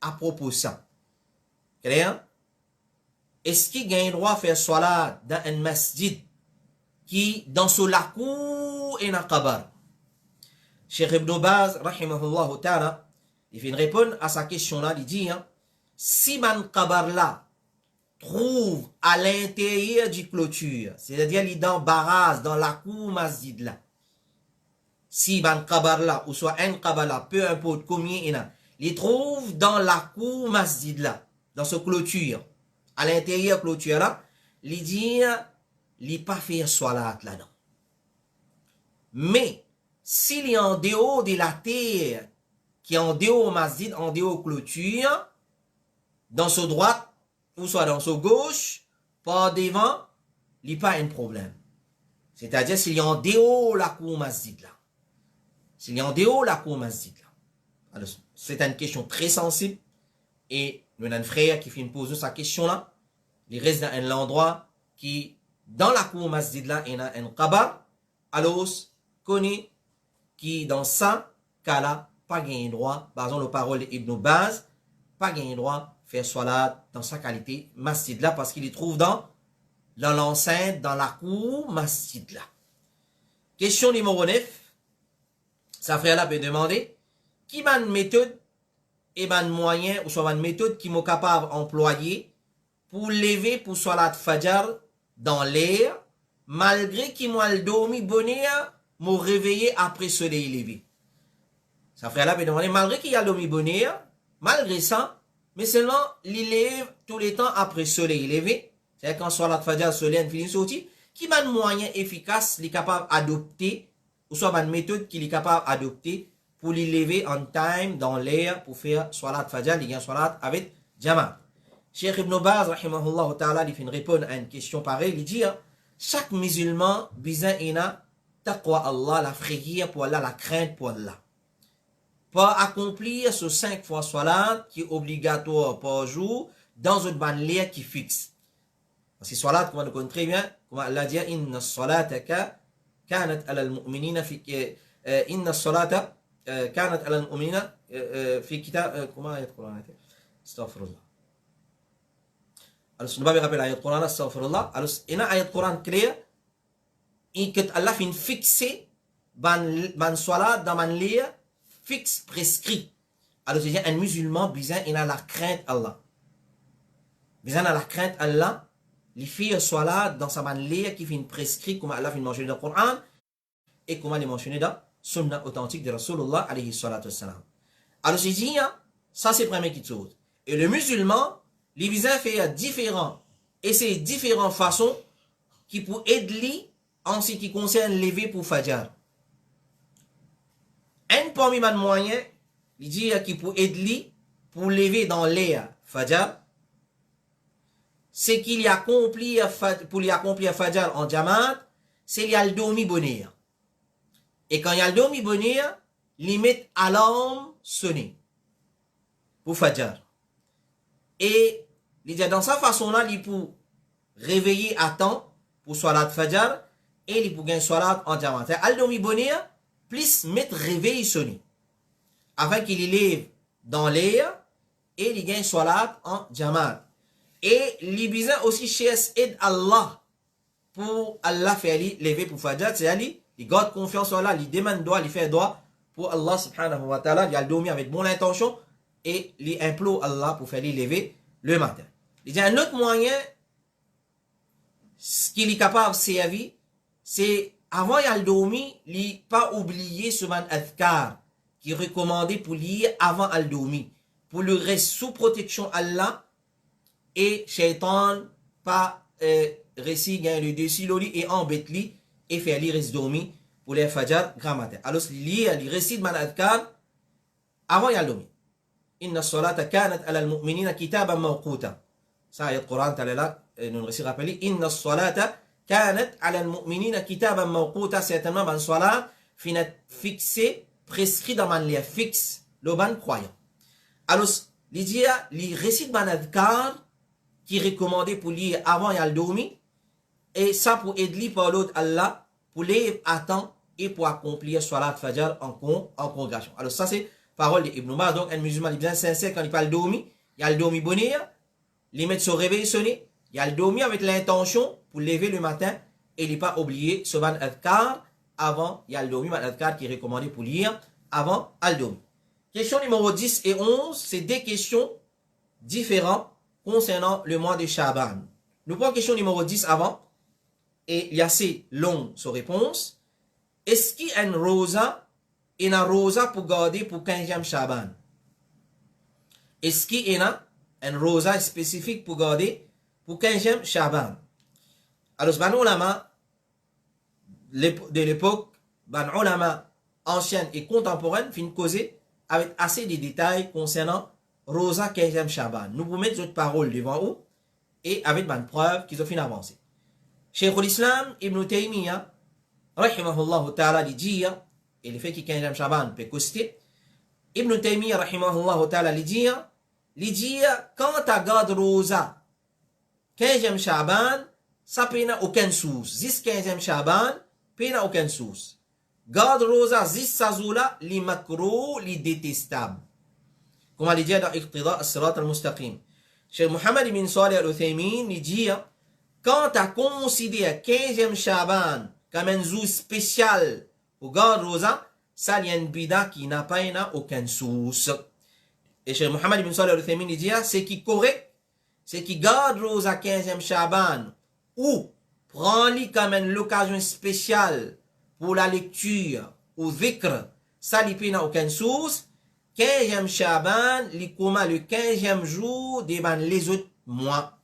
à propos de ça. Clair? Est-ce qu'il y a un droit à faire salat dans un masjid qui, dans ce lakou et dans kabar? Cheikh Ibn Baz, rahimahullah ta'ala, il fait une réponse à sa question là, il dit, hein, si man kabar là trouve à l'intérieur du clôture, c'est-à-dire il dans barrage, dans la cour masjid là, si man kabar là, ou soit un kabar là, peu importe combien il y a, il trouve dans la cour masjid là, dans ce clôture, à l'intérieur clôture là, il dit, il pas faire salat là-dedans. Mais, s'il est en dehors de la terre, qui est en dehors masjid, en dehors clôture, dans ce droite, ou soit dans ce gauche, par devant, il n'y a pas un problème. C'est-à-dire s'il est en dehors la cour masjid là. S'il est en dehors la cour masjid là. Alors, c'est une question très sensible. Et nous avons un frère qui fait poser sa question là. Il reste dans un endroit qui, dans la cour masjid là, il y a un kabar. Alors, connaît qui dans ça, cas-là, pas gain droit, par exemple, la parole d'Ibn Baz, pas gain droit faire salat dans sa qualité masjid là, parce qu'il y trouve dans l'enceinte, dans la cour masjid là. Question numéro 9. Sa frère là peut demander, qui m'a une méthode et m'a un moyen, ou soit une méthode qui m'est capable d'employer pour lever pour salat fajar dans l'air, malgré qu'il m'a dormi bonheur, me réveiller après soleil levé. Sa frère là peut demander, malgré qu'il a dormi bonheur, malgré ça, mais seulement il lève tous les temps après soleil levé, c'est-à-dire quand soit la fajr soleil finit sorti, qui m'a un moyen efficace, il est capable d'adopter, ou soit une méthode qu'il est capable d'adopter pour les lever en time dans l'air pour faire soit la fajr, il y a soit avec Jama. Cheikh Ibn Baz, rahimahullah ta'ala, il fait une réponse à une question pareille, il dit, chaque musulman, besoin ina taqwa Allah, la frayeur pour Allah, la crainte pour Allah. Pour accomplir ce 5 fois salat qui est obligatoire par jour dans une banlieue qui fixe. Parce que salat, comme on le connaît très bien, comme Allah dit, inna salataka kanat ala al-mu'minina fi inna salata kanat ala al-mu'minina fi kitab comment ayat Quran était astaghfirullah. Alors, je ne vais pas me rappeler l'ayat Quran, astaghfirullah. Alors, il y a une ayat Quran claire et que Allah fin fixé ban salat dans banlieue fixe, prescrit. Alors, c'est-à-dire, un musulman, bizarre, il a la crainte Allah. Bizarre, il a la crainte Allah. Les filles soient là dans sa manière qui finit prescrit, comme Allah finit mentionné dans le Coran, et comment il est mentionné dans sunna authentique de Rasulullah alayhi salatu wassalam. Alors j'ai dit, ça c'est la première chose. Et le musulman, il vient faire différents, et c'est différentes façons qui pour aider en ce qui concerne lever pour Fajr. Un parmi les moyens, il dit qui pour aider pour lever dans l'air Fajr, c'est qu'il y accomplit pour y accomplir Fajr en Jamaat, c'est qu'il y a le dormi bonheur. Et quand il y a le dormi bonheur, il met alarme sonner pour Fajr. Et il dit dans sa façon-là, il peut réveiller à temps pour Salat Fajr et il peut gagner Salat en Jamaat. Al dormi bonheur, plus mettre réveil sonner. Afin qu'il élève dans l'air et il gagne Salat en Jamaat. Et les besoins aussi chez aide Allah pour Allah faire lever pour Fajr, c'est-à-dire il garde confiance en Allah, il demande droit, il fait droit pour Allah subhanahu wa ta'ala, il a dormi avec bonne intention et il implore Allah pour faire lever le matin. Il y a un autre moyen qu'il est capable de servir, c'est avant il a dormi, il pas oublier ce man adhkar qui est recommandé pour lire avant al dormi, pour le reste sous protection Allah et shaitan pas récit gagne le dessus loli et embête li et faire lire reste dormi pour les Fajr grand matin. Alors il récite man adhkar avant il a dormi. Inna as-salata kanat ala al-mu'minina kitaban mawquta. Ça ayat Coran talala nous récit rappelé inna as-salata kanat ala al-mu'minina kitaban mawquta, certainement ban salat finat fixé prescrit dans man lien fixe le ban croyant. Alors il dit il récite man adhkar qui est recommandé pour lire avant y a le dormi, et ça pour aider par l'autre Allah, pour les attendre et pour accomplir Salat Fajr en congrégation. Alors ça c'est parole d'Ibn Baz, donc un musulman il est bien sincère quand il parle dormi, il y a le dormi bonheur, il met son réveil sonné, il y a le dormi avec l'intention pour lever le matin, et il n'est pas oublié ce ban adhkar avant, il y a le dormi, ban adhkar qui est recommandé pour lire avant al dormi. Question numéro 10 et 11, c'est des questions différentes concernant le mois de Shaban. Nous prenons question numéro 10 avant, et il y a assez long sa réponse. Est-ce qu'il y a une rosa pour garder pour 15e Shaban? Est-ce qu'il y a une rosa spécifique pour garder pour 15e Shaban? Alors, ban ulama de l'époque, ban ulama ancienne et contemporaine, fin causer avec assez de détails concernant Rosa 15e Shaban. Nous vous mettons votre parole devant vous et avec une preuve qu'ils ont fait avancer. Cheikh l'Islam Ibn Taymiyyah, rahimahullah ta'ala, dit, et le fait que 15e Shaban peut coster, Ibn Taymiyyah, rahimahullah ta'ala, dit, quand tu gardes Rosa 15e Shaban, ça n'a aucun souci. 10 15e Shaban, n'a aucun souci. Garde Rosa 10 Sazoula, li makro, li détestable. Comme il dit dans Iqtida as-Sirat al-Mustaqim. Cheikh Mohammed ibn Salih al-Uthaymin, il dit, quand tu as considéré 15e Shaban comme un jour spécial pour garde Rosa, ça y a une bida qui n'a pas aucun source. Et Cheikh Mohammed ibn Salih al-Uthaymin, il dit, c'est qui correct, c'est qui garde Rosa 15e Shaban ou prend-lui comme une occasion spéciale pour la lecture ou dhikr, ça n'y n'a aucun source. 15e Shaban, li koma le 15e jour des les autres mois.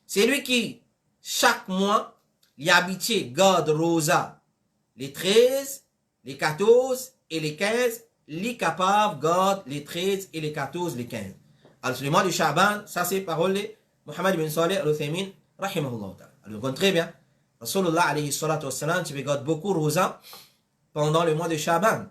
C'est lui qui, chaque mois, il habitué garde Rosa, les 13, les 14 et les 15, li capable garde les 13 et les 14, les 15. Alors, le mois de Shaban, ça c'est parole de Muhammad ibn Salih al-Uthaymin, rahimahullah ta'ala. Alors, on très bien. Rasulullah alayhi salatu wassalam, tu gardes beaucoup Rosa pendant le mois de Shaban.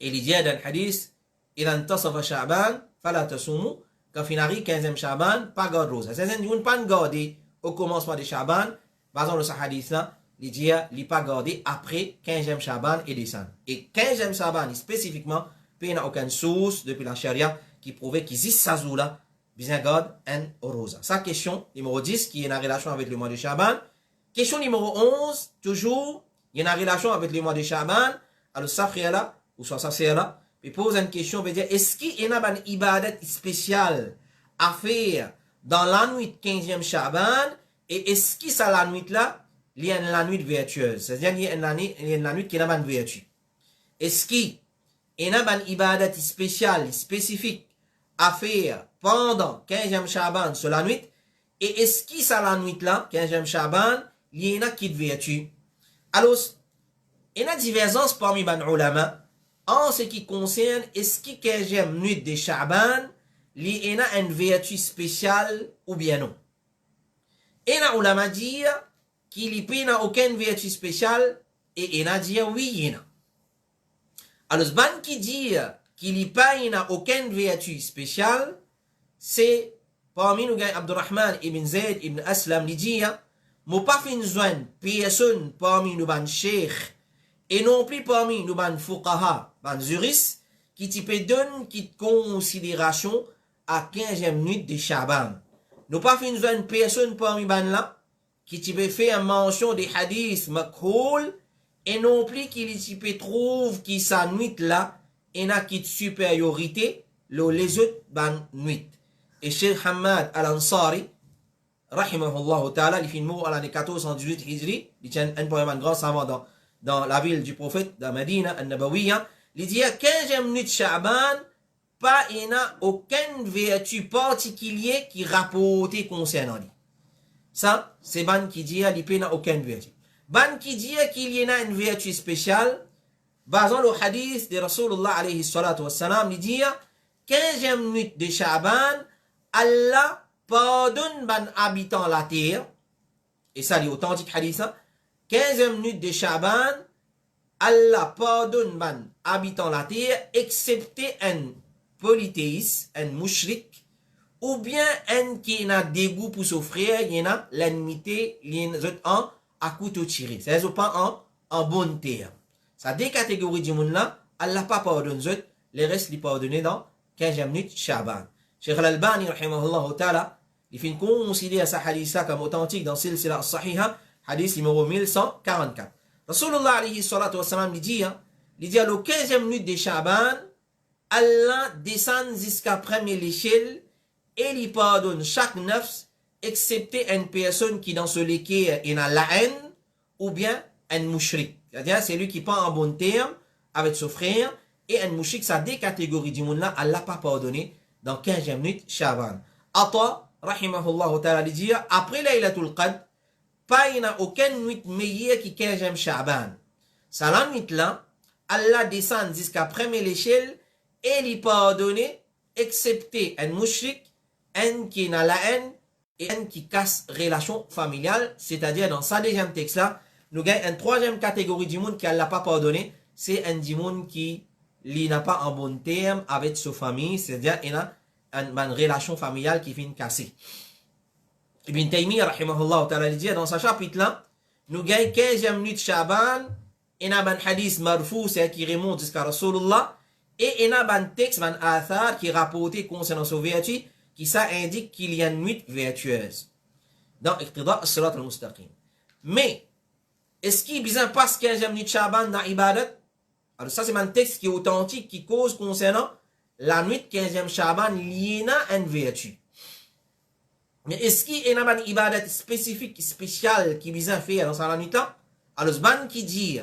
Et il dit dans le hadith, il antasafa Shaban, fala tasumu, quand finari 15e Shaban, pas garde Rosa. C'est-à-dire, nous ne pas garder au commencement de Shaban, basant le hadith là, il dit, il pas garder après 15e Shaban et descend. Et 15e Shaban, spécifiquement, il n'y a aucune source depuis la charia qui prouvait qu'il existe ça là, bien garde un Rosa. Ça, question numéro 10, qui est en relation avec le mois de Shaban. Question numéro 11, toujours, il y a une relation avec le mois de Shaban. Alors, ça frère là, ou soit ça c'est là, il pose une question, veut dire, est-ce qu'il y a une ibadat spéciale à faire dans la nuit 15e Shaban, et est-ce que ça la nuit là, il y a une nuit vertueuse, c'est-à-dire il y a une nuit qui n'a pas de vertu. est-ce qu'il y a une ibadat spéciale, spécifique à faire pendant 15e Shaban sur la nuit, et est-ce qu'il y a la nuit là, 15e Shaban, il y en a qui vertu. Alors, il y a divergences parmi les ulama en ce qui concerne est-ce qu'il y a 15e nuit de Shaban, il y a une vertu spéciale ou bien non. Et les ulama disent qu'il n'y a aucune vertu spéciale et il y a dit oui, il y en a. Alors, ban qui dit qu'il n'y a aucune vertu spéciale, c'est parmi nous, Abdurrahman ibn Zayd ibn Aslam, il dit, moi pas fin joindre personne parmi nous, ban cheikh, et non plus parmi nous, ban fuqaha, ban juristes, qui te donne qui considération à 15e nuit de Shaban. Nous pas fin joindre personne parmi ban là, qui te fait une mention des hadiths makhoul, et non plus qu'il te trouve qui sa nuit là, et n'a qui supériorité, les autres ban nuit. Et Cheikh Hamad Al-Ansari, rahimahullah ta'ala, il fait une mot à l'année 1418 Hijri, il tient un poème, un grand savant dans la ville du prophète, dans Medina, Al-Nabawiya, il dit à 15e minute Sha'ban, pas il n'a aucune vertu particulière qui rapporte concernant lui. Ça, c'est Ban qui dit qu'il n'a aucune vertu. Ban qui dit qu'il y a une vertu spéciale, basant le hadith de Rasulullah alayhi salatu wassalam, il dit 15e minute de Sha'ban, Allah pardonne ban habitant la terre, et ça c'est authentique hadith, 15e minute de Shaban, Allah pardonne ban habitant la terre, excepté un polythéiste, un mushrik, ou bien un qui n'a dégoût pour souffrir, il y en a l'ennemité, il y en a à couteau tiré, c'est-à-dire pas en bonne terre. Ça deux catégories du monde là, Allah pas pardonne, les restes lui pardonner dans 15e minute Shaban. Cheikh Al-Albani, rahimahullah ta'ala, il fait considérer sa hadith comme authentique dans Silsila al-Sahiha, hadith numéro 1144. Rasulullah alayhi salatu wassalam il dit à le 15e minute de Shaban, Allah descend jusqu'à première l'échelle et il pardonne chaque nafs, excepté une personne qui dans ce liquide est dans la haine, ou bien un mushrik. C'est-à-dire, c'est lui qui part en bon terme avec son frère, et un mushrik, ça des catégories du monde là, Allah pas pardonné dans 15e minute Shaban. Ata, rahimahullah ta'ala, dit, après Laylatul Qadr, pas il n'y a aucune nuit meilleure que 15e Shaban. Ça la nuit là, Allah descend jusqu'à première l'échelle et il pardonne, excepté un mushrik, un qui n'a la haine et un qui casse relation familiale, c'est-à-dire dans sa deuxième texte là, nous avons une troisième catégorie du monde qui Allah pas pardonné, c'est un du monde qui n'a pas un bon terme avec sa famille, c'est-à-dire il a une relation familiale qui finit cassée. Ibn Taymiyyah, rahimahullah ta'ala, dit dans sa chapitre là, nous avons 15e minute Shaban, il y a un hadith marfou, c'est qui remonte jusqu'à Rasulullah, et il y a un texte, un athar qui rapporté concernant sa vertu, qui ça indique qu'il y a une nuit vertueuse. Dans Iqtida as-Sirat al-Mustaqim. Mais, est-ce qu'il y a besoin de passer 15e minute Shaban dans Ibadat? Alors ça c'est un texte qui est authentique, qui cause concernant la nuit 15e Shaban, il y a une vertu. Mais est-ce qu'il y a une ibadat spécifique, spéciale, qui besoin de faire dans sa nuit là? Alors ce ban qui dit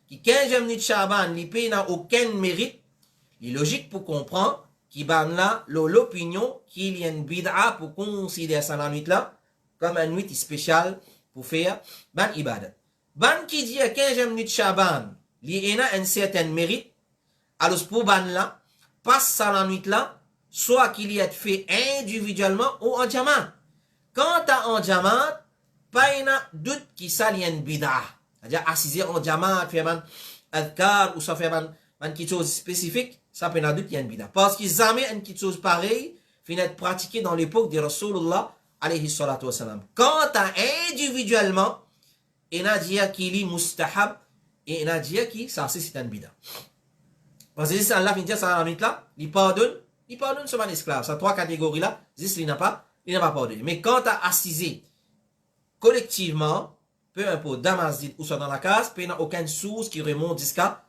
que 15e minute Shaban, il n'a aucun mérite, il est logique pour comprendre qu'il ban là l'opinion qu'il y a une bid'a pour considérer sa nuit là comme une nuit spéciale pour faire ban ibadat. Ban qui dit à 15e minute Shaban, il y a un certain mérite, alors pour ban là, passe ça la nuit là, soit qu'il y ait fait individuellement ou en jamaat. Quant à en jamaat, pas y a doute qu'il s'allie une bid'a. C'est-à-dire assiser en jamaat, faire un adkar ou ça faire un quelque chose spécifique, ça peut y a doute qu'il y a une bid'a. Parce que jamais une quelque chose pareil finit être pratiqué dans l'époque de Rasulullah alayhi salatu wasalam. Quant à individuellement, il y a dit qu'il est mustahab et il y a dit que ça c'est une bid'a. Parce que si Allah vient dire ça la nuit là, il pardonne sur un esclave. Ces trois catégories là, il n'a pas pardonné. Mais quand tu as assisé collectivement, peu importe dans masjid ou soit dans la case, il n'y a aucune source qui remonte jusqu'à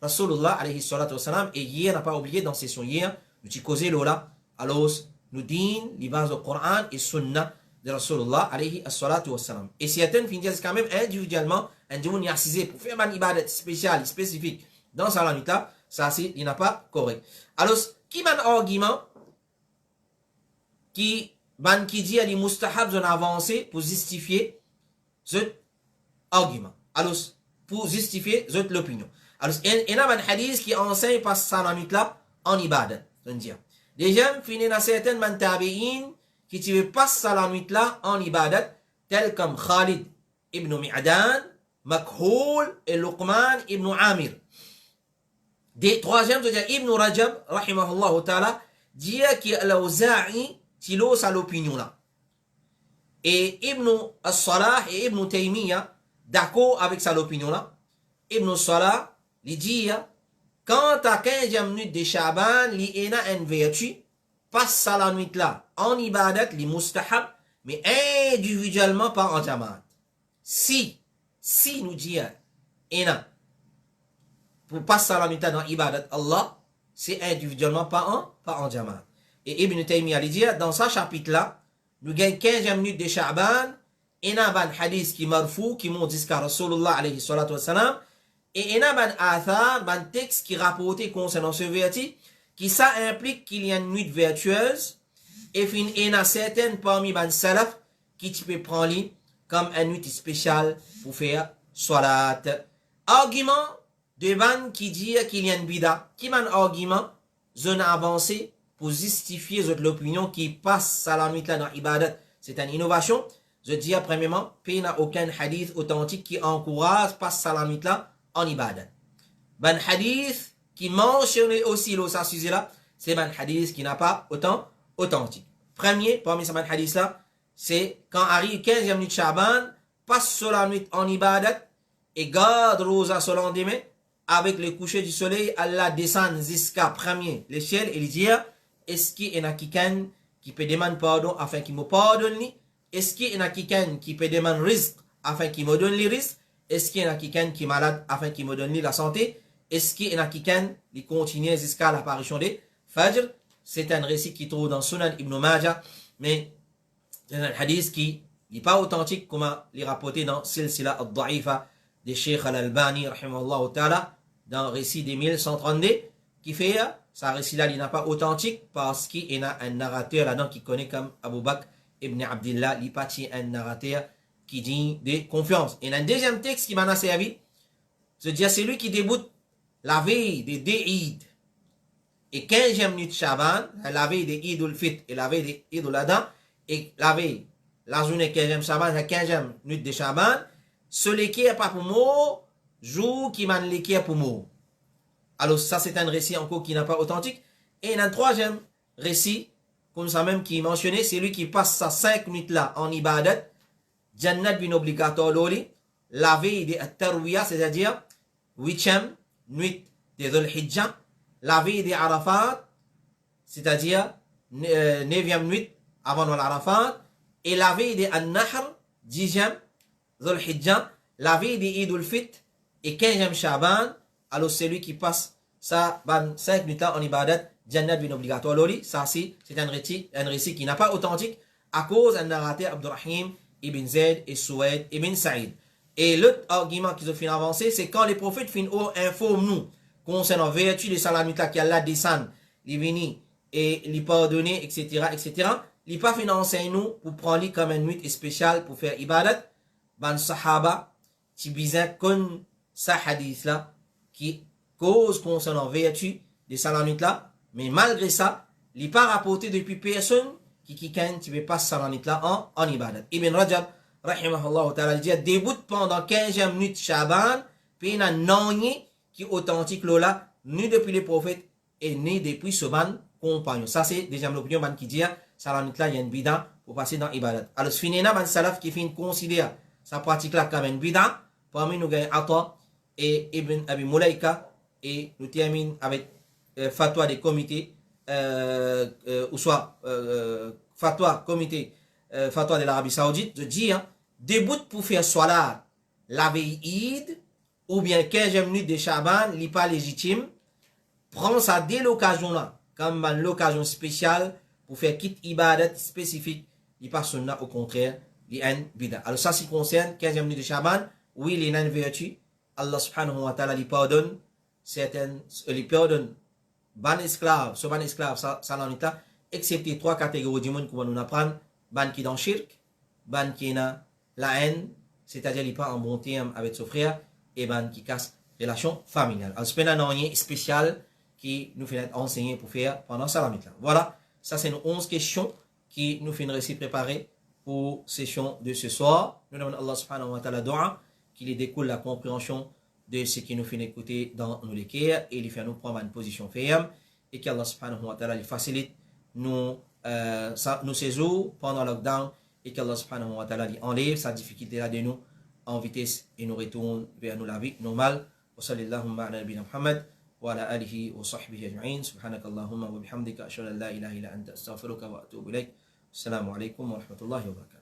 Rasulullah alayhi salatu wasalam. Et hier, n'a pas oublié dans session hier, nous t'y causé là, alors nous disons les bases du Coran et Sunna de Rasulullah alayhi salatu wasalam. Et certaines finissent quand même individuellement, un jour y assisé pour faire une ibadat spéciale, spécifique dans sa nuit là, ça c'est, il n'a pas correct. Alors, qui m'a un argument qui dit à les mustahab ont avancé pour justifier cet argument. Alors, pour justifier cette l'opinion. Alors, il y a un hadith qui enseigne par sa nuit là en ibadat. Déjà, il y a certains man tabi'in qui ne pas sa nuit là en ibadat, tels comme Khalid ibn Mi'adan, Makhoul et Luqman ibn Amir. Des troisième, c'est-à-dire Ibn Rajab, rahimahullah ta'ala, dit qu'il al-Awza'i tilo sa l'opinion là. Et Ibn as-Salah et Ibn Taymiyyah, d'accord avec sa l'opinion là. Ibn as-Salah, il dit, quand à 15e minute de Shaban, il y a une vertu, passe sa la nuit là, en ibadat, li mustahab, mais individuellement pas en jamaat. Si nous disons, pour passer la nuit dans ibadat Allah, c'est individuellement pas en jamaat. Et Ibn Taymiyyah dit, dans ce chapitre-là, nous gagnons 15e minute de Sha'ban, et un hadith qui marfou, qui montre jusqu'à Rasulullah alayhi salatu wassalam, et un athar, un texte qui rapporté concernant ce vertu, qui ça implique qu'il y a une nuit vertueuse, et il y a certaines parmi les salaf qui peut prendre comme une nuit spéciale pour faire salat. Argument de ban qui dit qu'il y a une bida, qui m'a un argument, zone avancée, pour justifier l'opinion qui passe à la nuit là dans ibadat, c'est une innovation. Je dis premièrement, il n'y a aucun hadith authentique qui encourage passe à la nuit là en ibadat. Ben hadith qui mentionne aussi le sujet là, c'est un hadith qui n'a pas autant authentique. Premier, parmi ces hadiths là, c'est quand arrive 15e nuit de Shaban, passe sur la nuit en ibadat et garde rosa sur le lendemain, avec le coucher du soleil, Allah descend jusqu'à premier l'échelle et il dit, est-ce qu'il y en a quelqu'un qui peut demander pardon afin qu'il me pardonne? Est-ce qu'il y en a quelqu'un qui peut demander risque afin qu'il me donne les risques? Est-ce qu'il y en a quelqu'un qui est malade afin qu'il me donne la santé? Est-ce qu'il y en a quelqu'un qui continue jusqu'à l'apparition des Fajr? C'est un récit qui trouve dans Sunan Ibn Majah, mais c'est un hadith qui n'est pas authentique comme il est rapporté dans Silsila al-Da'ifa de Sheikh al-Albani, rahimahullah ta'ala, dans le récit des 1132, qui fait, ce récit-là, il n'est pas authentique parce qu'il y a un narrateur là-dedans qui connaît comme Abu Bakr ibn Abdillah, il parti un narrateur qui dit de confiance. Et un deuxième texte qui m'a servi, c'est-à-dire celui qui débute la veille des deux Eid et 15e minute Shaban, la veille des Eid al-Fit et la veille des Eid al-Adha, et la veille, la journée 15e Shaban, la 15e minute de Shaban, celui qui n'est pas pour moi, jour qui m'a l'équerre pour moi. Alors ça c'est un récit encore qui n'est pas authentique. Et un troisième récit, comme ça même qui est mentionné, c'est lui qui passe sa 5 minutes là en ibadat, Jannat bin obligatoire loli, la veille de Tarwiyah, c'est-à-dire 8e nuit de Dhul Hijjah, la veille de Arafat, c'est-à-dire 9e nuit avant l'Arafat, et la veille de An-Nahr, 10e Dhul Hijjah, la veille de Eid al-Fit et 15e Shaban. Alors celui qui passe ça 5 minutes là en ibadat, Jannat bin obligatoire loli, ça c'est un récit qui n'a pas authentique à cause d'un narrateur Abdurrahim ibn Zayd et Souaid ibn Saïd. Et l'autre argument qu'ils ont fait avancer, c'est quand les prophètes informent nous concernant vertu de salamita qui Allah descend, les venir et les pardonner, etc., etc., ils pas fait enseigner nous pour prendre comme une nuit spéciale pour faire ibadat. Ban sahaba, qui bizarre comme ça hadith là, qui cause concernant vertu de salamit là, mais malgré ça, il n'est pas rapporté depuis personne qui ne veut pas salamit là en ibadat. Ibn Rajab, rahimahullah ta'ala, dit, débute pendant 15e minute Shaban, puis il y a un qui est authentique là, ni depuis les prophètes et ni depuis ce ban compagnon. Ça c'est déjà l'opinion ban qui dit, salamit là, il y a une bida pour passer dans ibadat. Alors, finina ban salaf qui fait considérer sa pratique là comme une bida, parmi nous gagnons Atta et Ibn Abi Mulaika, et nous terminons avec fatwa des comités, ou soit fatwa de l'Arabie Saoudite, de dire, débute pour faire salat la veille Eid, ou bien 15e minute de Shaban, n'est pas légitime, prend ça dès l'occasion là, comme l'occasion spéciale, pour faire kit ibadat spécifique, il pas sunna, au contraire, il y a un bida. Alors ça, qui concerne 15e minute de Shaban, oui, il y a une vertu, Allah subhanahu wa ta'ala lui pardonne certaines, les pardonne, ban esclave, ce ban esclave, ça l'en état, excepté 3 catégories du monde qu'on nous apprendre, ban qui dans shirk, ban qui a la haine, c'est-à-dire il pas en bon terme avec son frère, et ban qui casse relation familiale. Alors, c'est un rien spécial qui nous fait enseigner pour faire pendant Salamit là. Voilà, ça c'est nos 11 questions qui nous fait une récit préparé pour session de ce soir. Nous demandons Allah subhanahu wa ta'ala dua, qu'il y découle la compréhension de ce qui nous fait écouter dans nos lectures et il fait nous prendre une position ferme et qu'Allah subhanahu wa ta'ala facilite nos séjours pendant le lockdown et qu'Allah subhanahu wa ta'ala enlève sa difficulté là de nous en vitesse et nous retourne vers nous la vie normale. Wa sallallahu ala nabina Muhammad wa ala alihi wa sahbihi ajma'in. Subhanakallahumma wa bihamdika ashhadu an la ilaha illa anta astaghfiruka wa atubu ilaik. Assalamu alaikum wa rahmatullahi wa barakatuh.